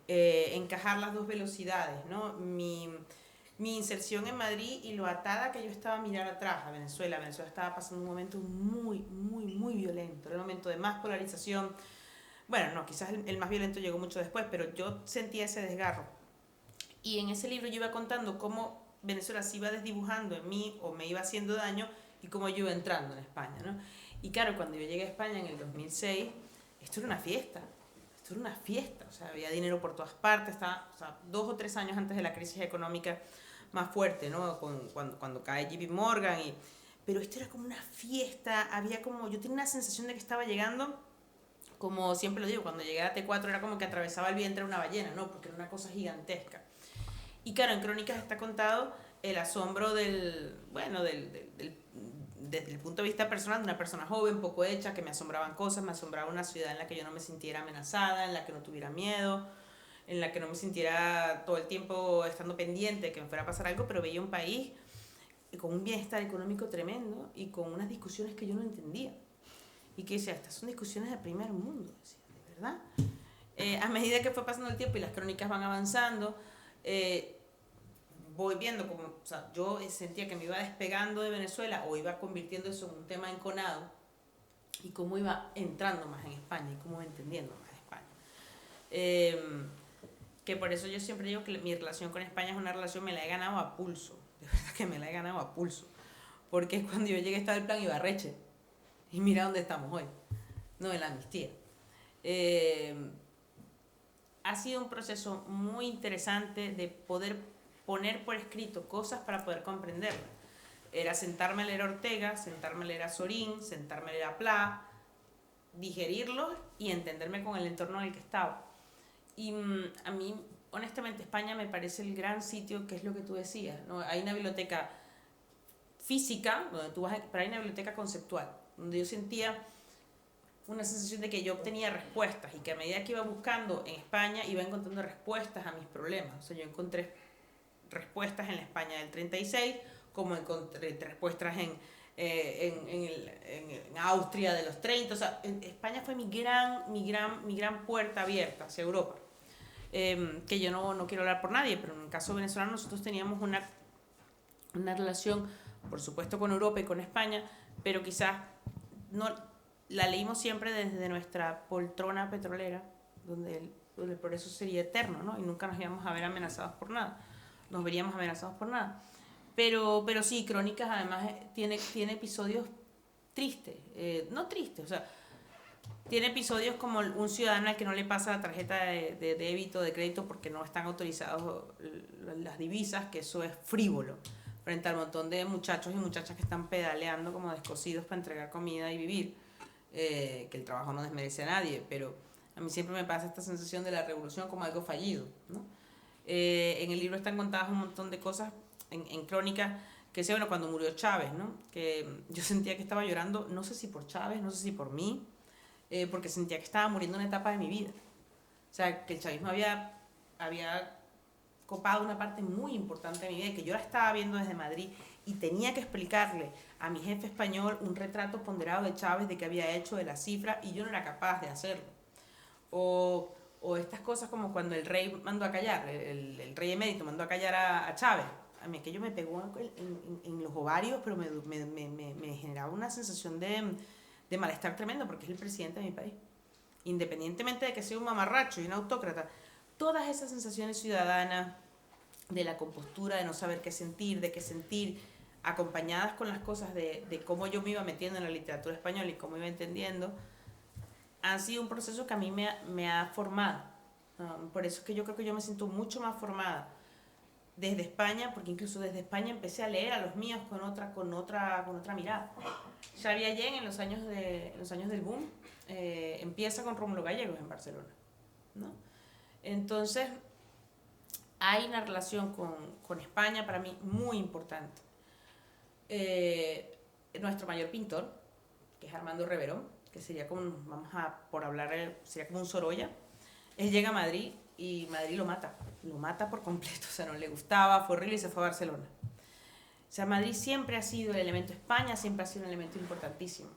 encajar las dos velocidades, ¿no? Mi inserción en Madrid y lo atada que yo estaba a mirar atrás a Venezuela. Venezuela estaba pasando un momento muy, muy, muy violento. Era un momento de más polarización. Bueno, no, quizás el más violento llegó mucho después, pero yo sentía ese desgarro. Y en ese libro yo iba contando cómo Venezuela se iba desdibujando en mí o me iba haciendo daño y cómo yo iba entrando en España, ¿no? Y claro, cuando yo llegué a España en el 2006, esto era una fiesta. Esto era una fiesta. O sea, había dinero por todas partes. Estaba, o sea, 2 o 3 años antes de la crisis económica más fuerte, ¿no? Cuando cae JP Morgan. Pero esto era como una fiesta. Había como... Yo tenía una sensación de que estaba llegando... Como siempre lo digo, cuando llegué a T4 era como que atravesaba el vientre de una ballena, ¿no? Porque era una cosa gigantesca. Y claro, en Crónicas está contado el asombro desde el punto de vista personal, de una persona joven, poco hecha, que me asombraban cosas, me asombraba una ciudad en la que yo no me sintiera amenazada, en la que no tuviera miedo, en la que no me sintiera todo el tiempo estando pendiente de que me fuera a pasar algo, pero veía un país con un bienestar económico tremendo y con unas discusiones que yo no entendía. Y que decía, estas son discusiones de primer mundo, decía, ¿de verdad? A medida que fue pasando el tiempo y las crónicas van avanzando, voy viendo como, o sea, yo sentía que me iba despegando de Venezuela o iba convirtiendo eso en un tema enconado y cómo iba entrando más en España y cómo iba entendiendo más España. Que por eso yo siempre digo que mi relación con España es una relación, me la he ganado a pulso, de verdad que me la he ganado a pulso, porque cuando yo llegué estaba el plan Ibarretxe. Y mira dónde estamos hoy, no en la amnistía. Ha sido un proceso muy interesante de poder poner por escrito cosas para poder comprenderlas. Era sentarme a leer a Ortega, sentarme a leer a Sorín, sentarme a leer a Pla, digerirlo y entenderme con el entorno en el que estaba. Y a mí, honestamente, España me parece el gran sitio, que es lo que tú decías, ¿no? Hay una biblioteca física, donde tú vas, pero hay una biblioteca conceptual, donde yo sentía una sensación de que yo obtenía respuestas y que a medida que iba buscando en España iba encontrando respuestas a mis problemas. O sea, yo encontré respuestas en la España del 36, como encontré respuestas en Austria de los 30. O sea, España fue mi gran puerta abierta hacia Europa. Que yo no quiero hablar por nadie, pero en el caso venezolano nosotros teníamos una relación, por supuesto, con Europa y con España, pero quizás no la leímos siempre desde nuestra poltrona petrolera, donde el progreso sería eterno, ¿no? Y nunca nos íbamos a ver amenazados por nada, nos veríamos amenazados por nada. Pero sí, Crónicas además tiene episodios tristes, no tristes, o sea, tiene episodios como un ciudadano al que no le pasa la tarjeta de débito, de crédito, porque no están autorizados las divisas, que eso es frívolo, frente al montón de muchachos y muchachas que están pedaleando como descosidos para entregar comida y vivir, que el trabajo no desmerece a nadie, pero a mí siempre me pasa esta sensación de la revolución como algo fallido, ¿no? En el libro están contadas un montón de cosas, en Crónicas, que sé, bueno, cuando murió Chávez, ¿no? Que yo sentía que estaba llorando, no sé si por Chávez, no sé si por mí, porque sentía que estaba muriendo una etapa de mi vida. O sea, que el chavismo había copado una parte muy importante de mi vida y que yo la estaba viendo desde Madrid y tenía que explicarle a mi jefe español un retrato ponderado de Chávez de qué había hecho, de la cifra, y yo no era capaz de hacerlo. O estas cosas como cuando el rey mandó a callar, el rey emérito mandó a callar a Chávez. A mí aquello me pegó en los ovarios, pero me generaba una sensación de malestar tremendo, porque es el presidente de mi país. Independientemente de que sea un mamarracho y un autócrata, todas esas sensaciones ciudadanas, de la compostura, de no saber qué sentir, acompañadas con las cosas de cómo yo me iba metiendo en la literatura española y cómo iba entendiendo, han sido un proceso que a mí me ha formado. Por eso es que yo creo que yo me siento mucho más formada desde España, porque incluso desde España empecé a leer a los míos con otra mirada. Xavi Allén, en los años del boom, empieza con Rómulo Gallegos en Barcelona, ¿no? Entonces, hay una relación con España para mí muy importante. Nuestro mayor pintor, que es Armando Reverón, que sería como, sería como un Sorolla, él llega a Madrid y Madrid lo mata por completo, o sea, no le gustaba, fue horrible y se fue a Barcelona. O sea, Madrid siempre ha sido el elemento, España siempre ha sido un elemento importantísimo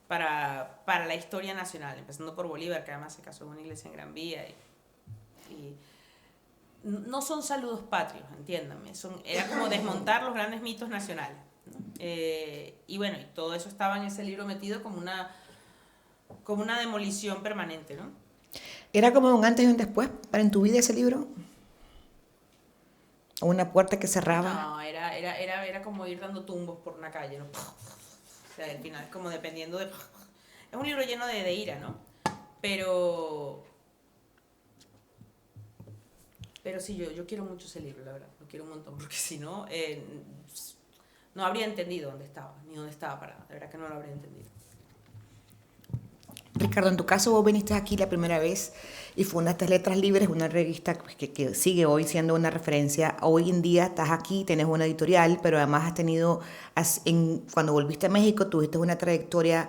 para la historia nacional, empezando por Bolívar, que además se casó en una iglesia en Gran Vía, y no son saludos patrios, entiéndanme, era como desmontar los grandes mitos nacionales, ¿no? Y bueno, y todo eso estaba en ese libro metido como una demolición permanente, ¿no? ¿Era como un antes y un después en tu vida ese libro? ¿O una puerta que cerraba? No, era como ir dando tumbos por una calle, ¿no? O sea, al final es como dependiendo de... Es un libro lleno de ira, ¿no? Pero sí, yo quiero mucho ese libro, la verdad. Lo quiero un montón, porque si no, no habría entendido dónde estaba, ni dónde estaba parada. De verdad que no lo habría entendido. Ricardo, en tu caso vos viniste aquí la primera vez y fundaste Letras Libres, una revista que sigue hoy siendo una referencia. Hoy en día estás aquí, tienes una editorial, pero además has tenido, cuando volviste a México, tuviste una trayectoria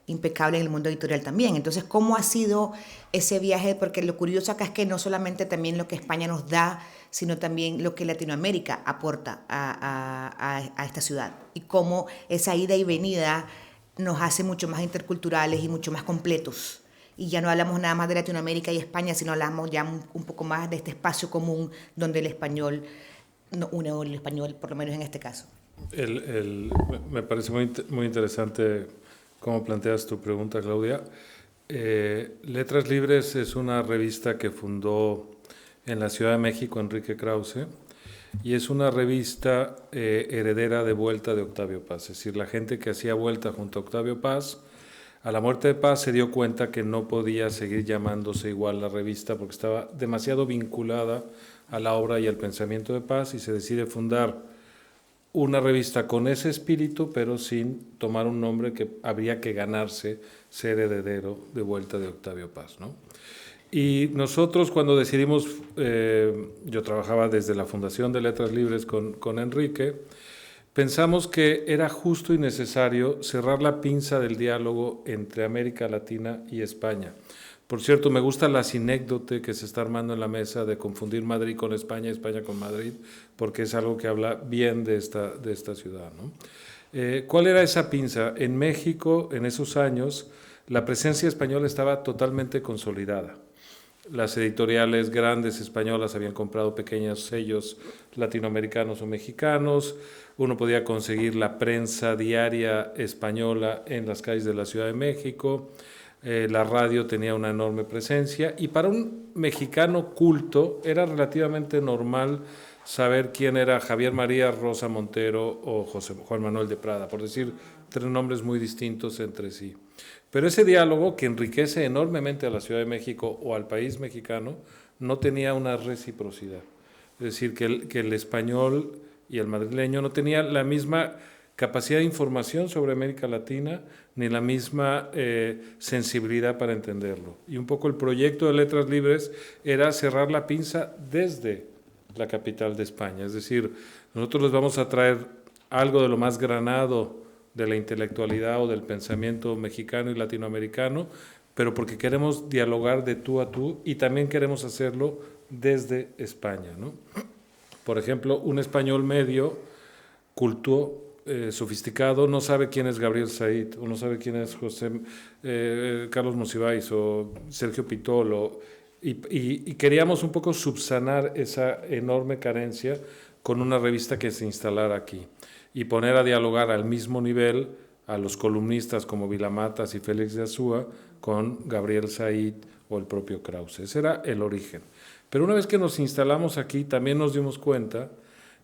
impecable en el mundo editorial también. Entonces, ¿cómo ha sido ese viaje? Porque lo curioso acá es que no solamente también lo que España nos da, sino también lo que Latinoamérica aporta a esta ciudad. Y cómo esa ida y venida nos hace mucho más interculturales y mucho más completos. Y ya no hablamos nada más de Latinoamérica y España, sino hablamos ya un poco más de este espacio común donde el español no une el español, por lo menos en este caso. Me parece muy interesante cómo planteas tu pregunta, Claudia. Letras Libres es una revista que fundó en la Ciudad de México Enrique Krause, y es una revista heredera de Vuelta de Octavio Paz. Es decir, la gente que hacía Vuelta junto a Octavio Paz, a la muerte de Paz se dio cuenta que no podía seguir llamándose igual la revista porque estaba demasiado vinculada a la obra y al pensamiento de Paz, y se decide fundar una revista con ese espíritu, pero sin tomar un nombre que habría que ganarse ser heredero de Vuelta de Octavio Paz, ¿no? Y nosotros cuando decidimos, yo trabajaba desde la fundación de Letras Libres con Enrique, pensamos que era justo y necesario cerrar la pinza del diálogo entre América Latina y España. Por cierto, me gusta la sinécdote que se está armando en la mesa de confundir Madrid con España y España con Madrid, porque es algo que habla bien de esta ciudad, ¿no? ¿Cuál era esa pinza? En México, en esos años, la presencia española estaba totalmente consolidada. Las editoriales grandes españolas habían comprado pequeños sellos latinoamericanos o mexicanos. Uno podía conseguir la prensa diaria española en las calles de la Ciudad de México. La radio tenía una enorme presencia, y para un mexicano culto era relativamente normal saber quién era Javier María, Rosa Montero o Juan Manuel de Prada, por decir tres nombres muy distintos entre sí. Pero ese diálogo, que enriquece enormemente a la Ciudad de México o al país mexicano, no tenía una reciprocidad. Es decir, que el español y el madrileño no tenían la misma capacidad de información sobre América Latina ni la misma sensibilidad para entenderlo. Y un poco el proyecto de Letras Libres era cerrar la pinza desde la capital de España. Es decir, nosotros les vamos a traer algo de lo más granado de la intelectualidad o del pensamiento mexicano y latinoamericano, pero porque queremos dialogar de tú a tú, y también queremos hacerlo desde España, ¿no? Por ejemplo, un español medio culto, sofisticado, no sabe quién es Gabriel Said, o no sabe quién es Carlos Monsiváis o Sergio Pitol, y queríamos un poco subsanar esa enorme carencia con una revista que se instalara aquí y poner a dialogar al mismo nivel a los columnistas como Vilamatas y Félix de Azúa con Gabriel Said o el propio Krause. Ese era el origen. Pero una vez que nos instalamos aquí, también nos dimos cuenta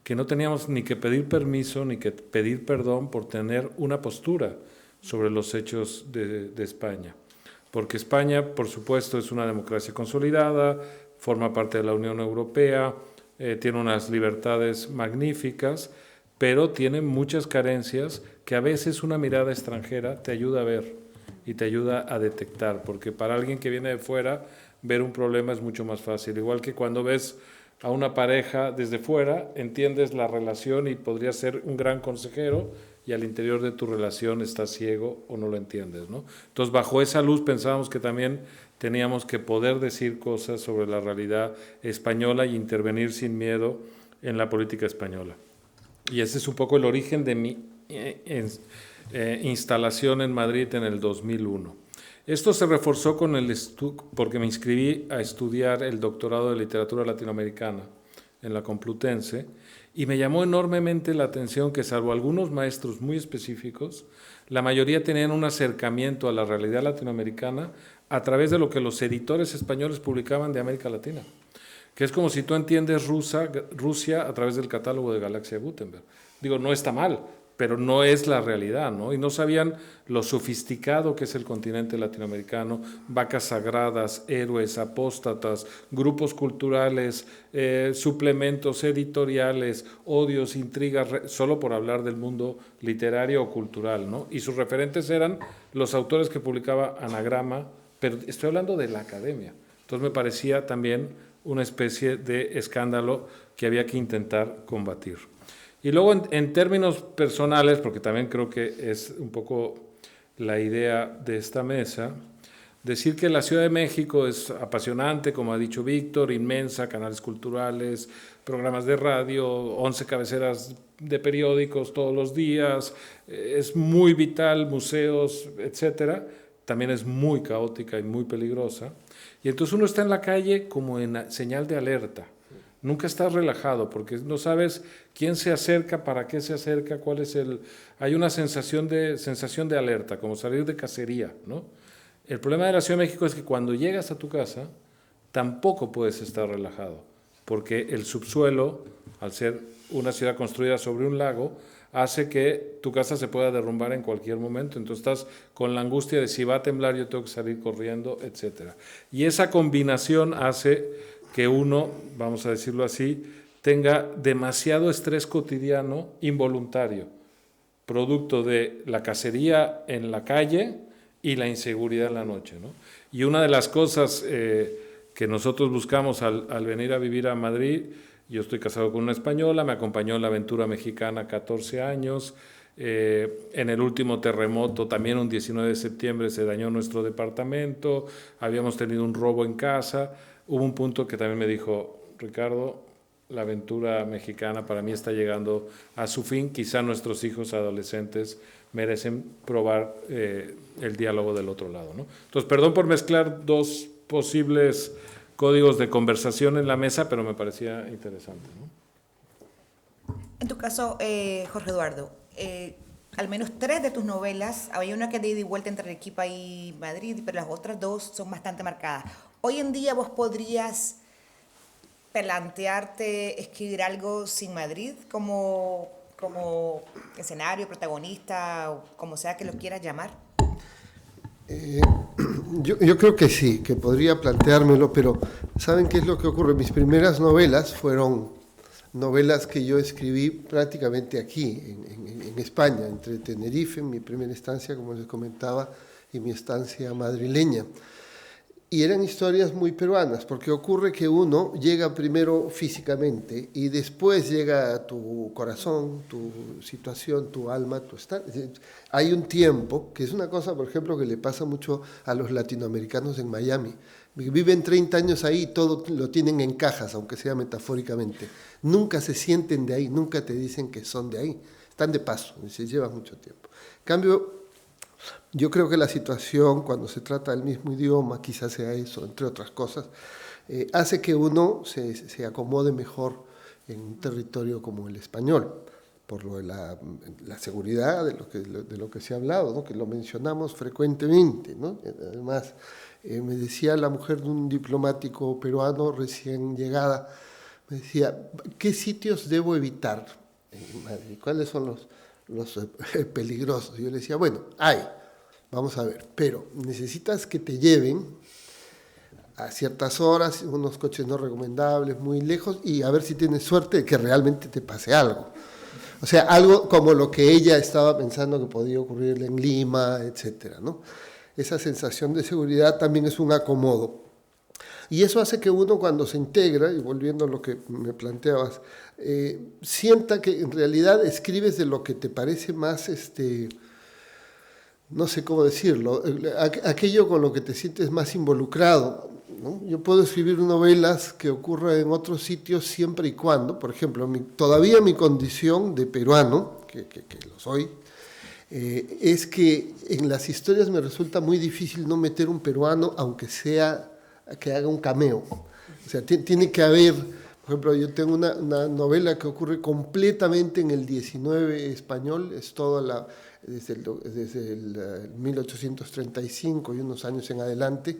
que no teníamos ni que pedir permiso ni que pedir perdón por tener una postura sobre los hechos de España. Porque España, por supuesto, es una democracia consolidada, forma parte de la Unión Europea, tiene unas libertades magníficas, pero tiene muchas carencias que a veces una mirada extranjera te ayuda a ver y te ayuda a detectar, porque para alguien que viene de fuera, ver un problema es mucho más fácil. Igual que cuando ves a una pareja desde fuera, entiendes la relación y podrías ser un gran consejero, y al interior de tu relación estás ciego o no lo entiendes, ¿no? Entonces, bajo esa luz pensábamos que también teníamos que poder decir cosas sobre la realidad española y intervenir sin miedo en la política española. Y ese es un poco el origen de mi instalación en Madrid en el 2001. Esto se reforzó con porque me inscribí a estudiar el doctorado de literatura latinoamericana en la Complutense, y me llamó enormemente la atención que, salvo algunos maestros muy específicos, la mayoría tenían un acercamiento a la realidad latinoamericana a través de lo que los editores españoles publicaban de América Latina, que es como si tú entiendes Rusia a través del catálogo de Galaxia Gutenberg. Digo, no está mal, pero no es la realidad, ¿no? Y no sabían lo sofisticado que es el continente latinoamericano, vacas sagradas, héroes, apóstatas, grupos culturales, suplementos editoriales, odios, intrigas, solo por hablar del mundo literario o cultural, ¿no? Y sus referentes eran los autores que publicaba Anagrama, pero estoy hablando de la academia. Entonces me parecía también una especie de escándalo que había que intentar combatir. Y luego en términos personales, porque también creo que es un poco la idea de esta mesa, decir que la Ciudad de México es apasionante, como ha dicho Víctor, inmensa, canales culturales, programas de radio, 11 cabeceras de periódicos todos los días, es muy vital, museos, etcétera. También es muy caótica y muy peligrosa. Y entonces uno está en la calle como en señal de alerta. Nunca estás relajado porque no sabes quién se acerca, para qué se acerca, cuál es el... Hay una sensación de alerta, como salir de cacería, ¿no? El problema de la Ciudad de México es que cuando llegas a tu casa tampoco puedes estar relajado, porque el subsuelo, al ser una ciudad construida sobre un lago, hace que tu casa se pueda derrumbar en cualquier momento. Entonces estás con la angustia de si va a temblar yo tengo que salir corriendo, etc. Y esa combinación hace que uno, vamos a decirlo así, tenga demasiado estrés cotidiano involuntario, producto de la cacería en la calle y la inseguridad en la noche, ¿no? Y una de las cosas que nosotros buscamos al venir a vivir a Madrid, yo estoy casado con una española, me acompañó en la aventura mexicana 14 años, en el último terremoto, también un 19 de septiembre, se dañó nuestro departamento, habíamos tenido un robo en casa. Hubo un punto que también me dijo, Ricardo, la aventura mexicana para mí está llegando a su fin, quizá nuestros hijos adolescentes merecen probar el diálogo del otro lado, ¿no? Entonces, perdón por mezclar dos posibles códigos de conversación en la mesa, pero me parecía interesante, ¿no? En tu caso, Jorge Eduardo, al menos 3 de tus novelas, había una que de ida y vuelta entre Arequipa y Madrid, pero las otras 2 son bastante marcadas. Hoy en día vos podrías plantearte escribir algo sin Madrid como escenario, protagonista, o como sea que lo quieras llamar. Yo creo que sí, que podría planteármelo, pero ¿saben qué es lo que ocurre? Mis primeras novelas fueron novelas que yo escribí prácticamente aquí, en España, entre Tenerife, mi primera estancia, como les comentaba, y mi estancia madrileña. Y eran historias muy peruanas, porque ocurre que uno llega primero físicamente y después llega a tu corazón, tu situación, tu alma, tu estado. Hay un tiempo, que es una cosa, por ejemplo, que le pasa mucho a los latinoamericanos en Miami. Viven 30 años ahí y todo lo tienen en cajas, aunque sea metafóricamente. Nunca se sienten de ahí, nunca te dicen que son de ahí. están de paso y se llevan mucho tiempo. En cambio, yo creo que la situación, cuando se trata del mismo idioma, quizás sea eso, entre otras cosas, hace que uno se acomode mejor en un territorio como el español, por lo de la seguridad, de lo que se ha hablado, ¿no? Que lo mencionamos frecuentemente, ¿no? Además, me decía la mujer de un diplomático peruano recién llegada, me decía, ¿qué sitios debo evitar en Madrid? ¿Cuáles son los peligrosos? Yo le decía, bueno, vamos a ver, pero necesitas que te lleven a ciertas horas, unos coches no recomendables, muy lejos, y a ver si tienes suerte de que realmente te pase algo. O sea, algo como lo que ella estaba pensando que podía ocurrirle en Lima, etcétera, ¿no? Esa sensación de seguridad también es un acomodo. Y eso hace que uno, cuando se integra, y volviendo a lo que me planteabas, sienta que en realidad escribes de lo que te parece más, no sé cómo decirlo, aquello con lo que te sientes más involucrado, ¿no? Yo puedo escribir novelas que ocurran en otros sitios siempre y cuando, por ejemplo, todavía mi condición de peruano, que lo soy, es que en las historias me resulta muy difícil no meter un peruano, aunque sea que haga un cameo. O sea, tiene que haber, por ejemplo, yo tengo una novela que ocurre completamente en el 19 español, es toda desde el 1835 y unos años en adelante,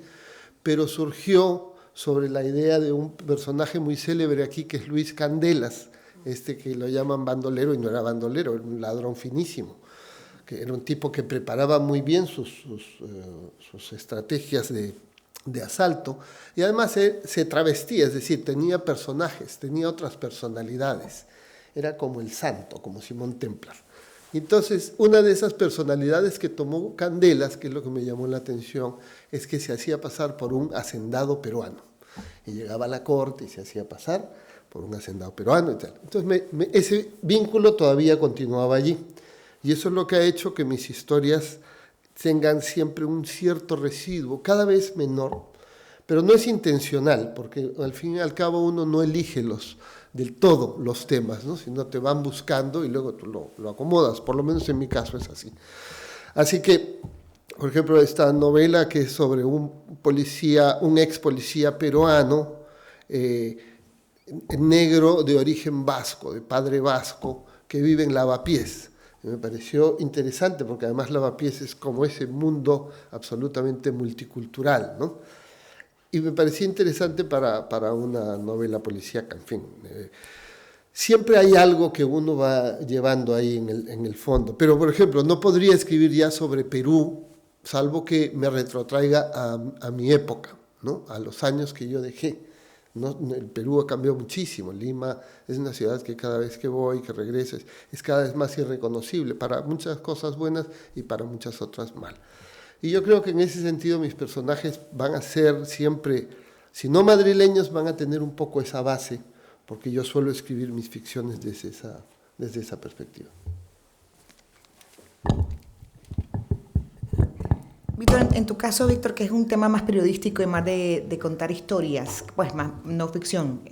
pero surgió sobre la idea de un personaje muy célebre aquí, que es Luis Candelas, que lo llaman bandolero, y no era bandolero, era un ladrón finísimo, que era un tipo que preparaba muy bien sus estrategias de asalto, y además se travestía, es decir, tenía personajes, tenía otras personalidades, era como el santo, como Simón Templar. Entonces, una de esas personalidades que tomó Candelas, que es lo que me llamó la atención, es que se hacía pasar por un hacendado peruano, y llegaba a la corte y se hacía pasar por un hacendado peruano y tal. Entonces, ese vínculo todavía continuaba allí, y eso es lo que ha hecho que mis historias tengan siempre un cierto residuo, cada vez menor, pero no es intencional, porque al fin y al cabo uno no elige del todo los temas, ¿no? Sino te van buscando y luego tú lo acomodas, por lo menos en mi caso es así. Así que, por ejemplo, esta novela que es sobre un ex policía peruano, negro de origen vasco, de padre vasco, que vive en Lavapiés. Me pareció interesante porque además Lavapiés es como ese mundo absolutamente multicultural, ¿no? Y me parecía interesante para una novela policíaca, en fin. Siempre hay algo que uno va llevando ahí en el fondo. Pero, por ejemplo, no podría escribir ya sobre Perú, salvo que me retrotraiga a mi época, ¿no? A los años que yo dejé. ¿No? El Perú ha cambiado muchísimo. Lima es una ciudad que cada vez que voy, que regreso, es cada vez más irreconocible para muchas cosas buenas y para muchas otras mal. Y yo creo que en ese sentido mis personajes van a ser siempre, si no madrileños, van a tener un poco esa base, porque yo suelo escribir mis ficciones desde esa perspectiva. Víctor, en tu caso, Víctor, que es un tema más periodístico y más de contar historias, pues más no ficción,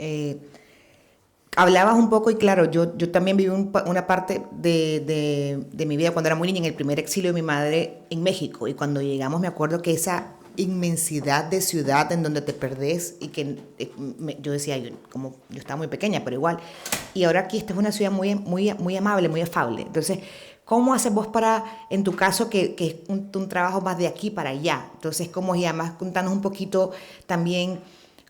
hablabas un poco, y claro, yo también viví una parte de mi vida cuando era muy niña, en el primer exilio de mi madre en México, y cuando llegamos me acuerdo que esa inmensidad de ciudad en donde te perdés, y que yo decía, yo estaba muy pequeña, pero igual, y ahora aquí esta es una ciudad muy amable, muy afable. Entonces, ¿cómo haces vos en tu caso, que es un trabajo más de aquí para allá? Entonces, y además contanos un poquito también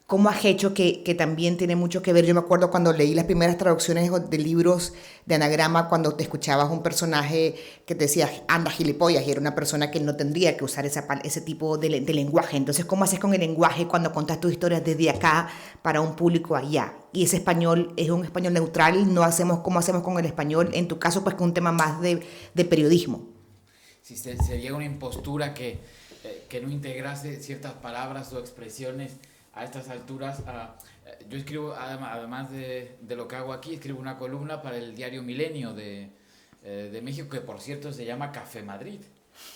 cómo has hecho, que también tiene mucho que ver. Yo me acuerdo cuando leí las primeras traducciones de libros de anagrama, cuando te escuchabas un personaje que te decía, anda gilipollas, y era una persona que no tendría que usar ese tipo de lenguaje. Entonces, ¿cómo haces con el lenguaje cuando contás tus historias desde acá para un público allá? Y ese español es un español neutral, no hacemos como hacemos con el español, en tu caso, pues con un tema más de periodismo. Si se llega a una impostura que no integrase ciertas palabras o expresiones a estas alturas. Yo escribo, además de lo que hago aquí, escribo una columna para el diario Milenio de México, que por cierto se llama Café Madrid,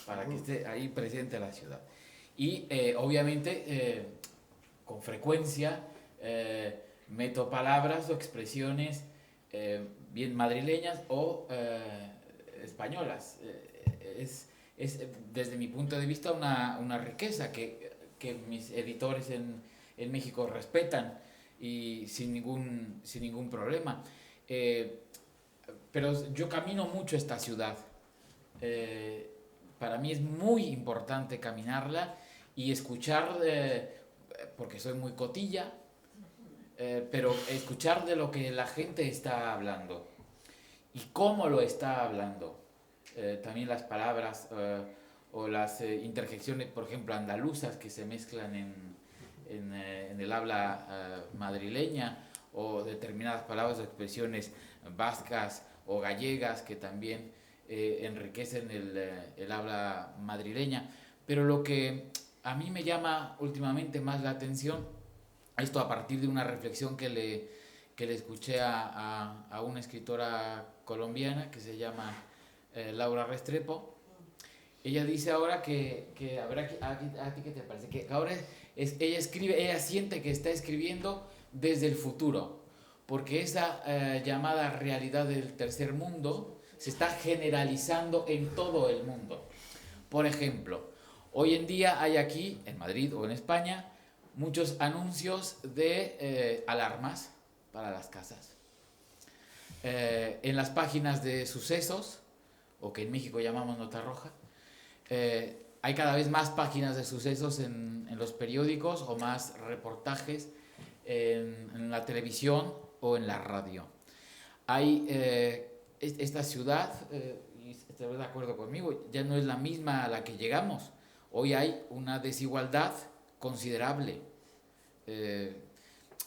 para que esté ahí presente la ciudad. Y obviamente, con frecuencia, meto palabras o expresiones bien madrileñas o españolas. Es desde mi punto de vista una riqueza que mis editores en México respetan y sin ningún problema. Pero yo camino mucho esta ciudad. Para mí es muy importante caminarla y escuchar, porque soy muy cotilla, pero escuchar de lo que la gente está hablando y cómo lo está hablando. También las palabras o las interjecciones, por ejemplo, andaluzas que se mezclan en el habla madrileña, o determinadas palabras o expresiones vascas o gallegas que también enriquecen el habla madrileña. Pero lo que a mí me llama últimamente más la atención, esto a partir de una reflexión que le escuché a una escritora colombiana que se llama Laura Restrepo. Ella dice ahora que habrá, ¿a ti qué te parece? Que ahora ella siente que está escribiendo desde el futuro, porque esa llamada realidad del tercer mundo se está generalizando en todo el mundo. Por ejemplo, hoy en día hay aquí, en Madrid o en España, muchos anuncios de alarmas para las casas. En las páginas de sucesos, o que en México llamamos nota roja, hay cada vez más páginas de sucesos en los periódicos o más reportajes en la televisión o en la radio. Hay esta ciudad, y estarás de acuerdo conmigo, ya no es la misma a la que llegamos. Hoy hay una desigualdad considerable,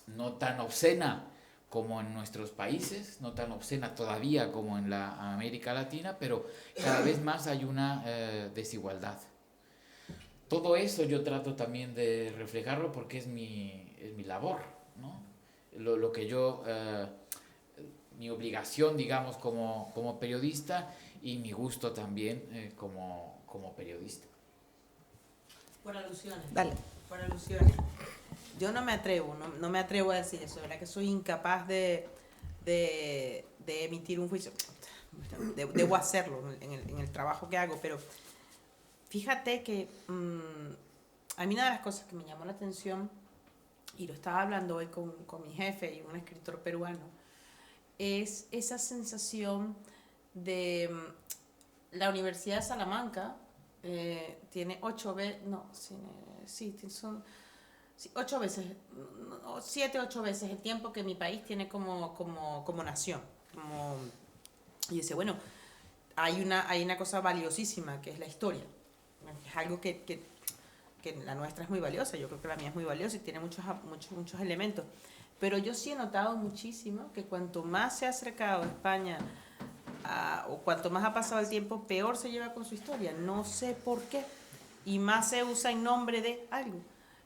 no tan obscena como en nuestros países, no tan obscena todavía como en la América Latina, pero cada vez más hay una desigualdad. Todo eso yo trato también de reflejarlo porque es mi labor, ¿no? Lo que yo, mi obligación, digamos, como periodista, y mi gusto también como periodista. Por alusiones. Dale. Por alusiones. Yo no me atrevo a decir eso, ¿verdad? Que soy incapaz de emitir un juicio. Debo hacerlo en el trabajo que hago, pero fíjate que a mí una de las cosas que me llamó la atención, y lo estaba hablando hoy con mi jefe y un escritor peruano, es esa sensación de la Universidad de Salamanca. Tiene 8 veces, son 8 veces, 7, 8 veces el tiempo que mi país tiene como nación. Y dice, bueno, hay una cosa valiosísima que es la historia. Es algo que la nuestra es muy valiosa, yo creo que la mía es muy valiosa y tiene muchos elementos. Pero yo sí he notado muchísimo que cuanto más se ha acercado a España, o cuanto más ha pasado el tiempo, peor se lleva con su historia. No sé por qué. Y más se usa en nombre de algo.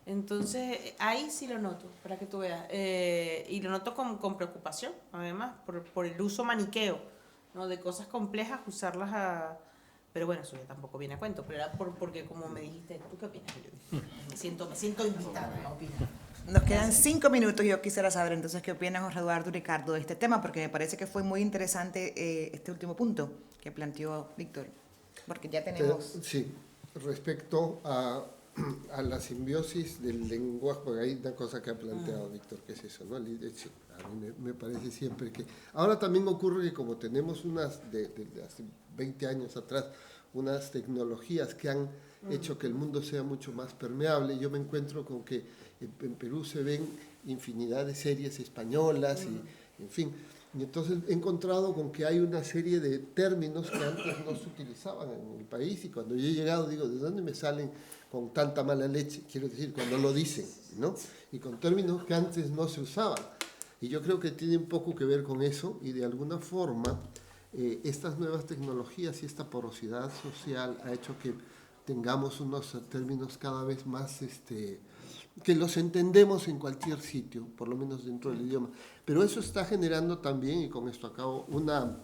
Entonces, ahí sí lo noto, para que tú veas. Y lo noto con preocupación, además, por el uso maniqueo, ¿no? De cosas complejas, usarlas a... Pero bueno, eso ya tampoco viene a cuento. Pero era porque, como me dijiste, ¿tú qué opinas? Me siento invitada a opinar. Nos quedan 5 minutos y yo quisiera saber entonces qué opinan Jorge Eduardo y Ricardo de este tema, porque me parece que fue muy interesante este último punto que planteó Víctor, porque ya tenemos... Sí, respecto a la simbiosis del lenguaje, porque hay una cosa que ha planteado Víctor, que es eso, ¿no? Sí, a mí me parece siempre que... Ahora también ocurre que como tenemos unas, de hace 20 años atrás, unas tecnologías que han hecho que el mundo sea mucho más permeable, yo me encuentro con que en Perú se ven infinidad de series españolas y en fin, y entonces he encontrado con que hay una serie de términos que antes no se utilizaban en el país, y cuando yo he llegado digo, ¿de dónde me salen con tanta mala leche? Quiero decir, cuando lo dicen, ¿no? Y con términos que antes no se usaban. Y yo creo que tiene un poco que ver con eso, y de alguna forma estas nuevas tecnologías y esta porosidad social ha hecho que tengamos unos términos cada vez más que los entendemos en cualquier sitio, por lo menos dentro del idioma. Pero eso está generando también, y con esto acabo, una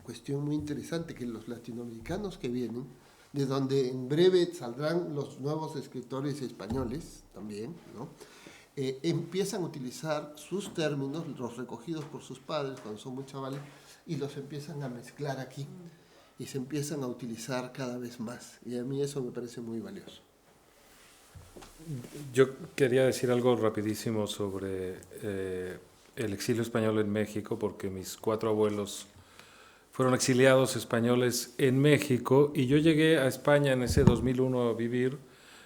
cuestión muy interesante, que los latinoamericanos que vienen, de donde en breve saldrán los nuevos escritores españoles también, ¿no? empiezan a utilizar sus términos, los recogidos por sus padres cuando son muy chavales, y los empiezan a mezclar aquí. Y se empiezan a utilizar cada vez más. Y a mí eso me parece muy valioso. Yo quería decir algo rapidísimo sobre el exilio español en México, porque mis 4 abuelos fueron exiliados españoles en México y yo llegué a España en ese 2001 a vivir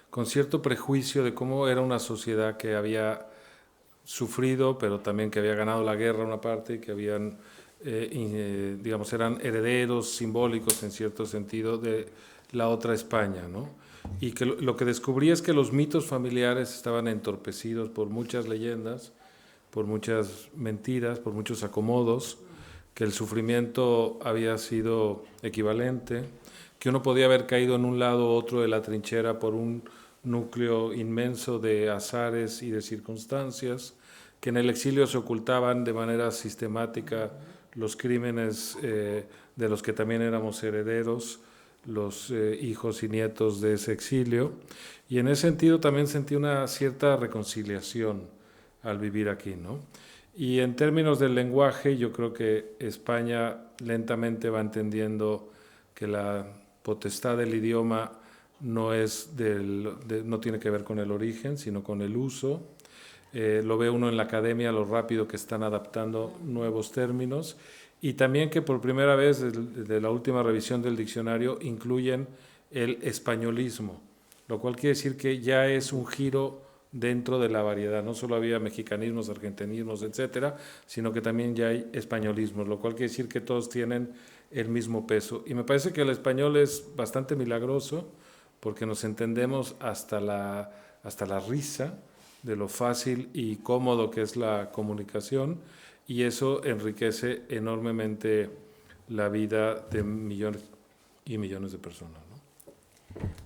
con cierto prejuicio de cómo era una sociedad que había sufrido, pero también que había ganado la guerra una parte y que habían, digamos, eran herederos simbólicos en cierto sentido de la otra España, ¿no? Y que lo que descubrí es que los mitos familiares estaban entorpecidos por muchas leyendas, por muchas mentiras, por muchos acomodos, que el sufrimiento había sido equivalente, que uno podía haber caído en un lado u otro de la trinchera por un núcleo inmenso de azares y de circunstancias, que en el exilio se ocultaban de manera sistemática los crímenes de los que también éramos herederos, los hijos y nietos de ese exilio, y en ese sentido también sentí una cierta reconciliación al vivir aquí, ¿no? Y en términos del lenguaje, yo creo que España lentamente va entendiendo que la potestad del idioma no tiene que ver con el origen, sino con el uso. Lo ve uno en la academia, lo rápido que están adaptando nuevos términos, y también que por primera vez desde la última revisión del diccionario incluyen el españolismo, lo cual quiere decir que ya es un giro dentro de la variedad. No solo había mexicanismos, argentinismos, etcétera, sino que también ya hay españolismos, lo cual quiere decir que todos tienen el mismo peso. Y me parece que el español es bastante milagroso porque nos entendemos hasta la risa de lo fácil y cómodo que es la comunicación, y eso enriquece enormemente la vida de millones y millones de personas, ¿no?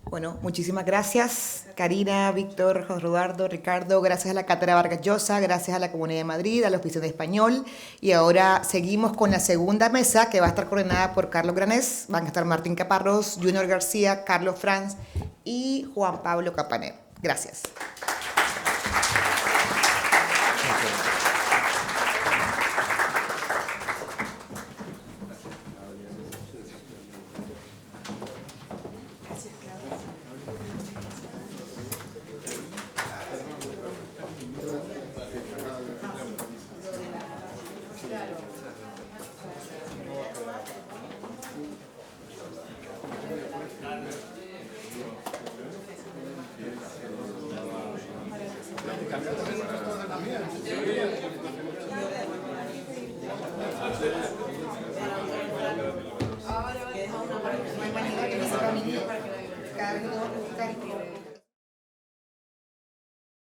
Bueno, muchísimas gracias, Karina, Víctor, José Eduardo, Ricardo, gracias a la Cátedra Vargas Llosa, gracias a la Comunidad de Madrid, a la Oficina de Español, y ahora seguimos con la segunda mesa que va a estar coordinada por Carlos Granés, van a estar Martín Caparrós, Junior García, Carlos Franz y Juan Pablo Capaner. Gracias. Sí.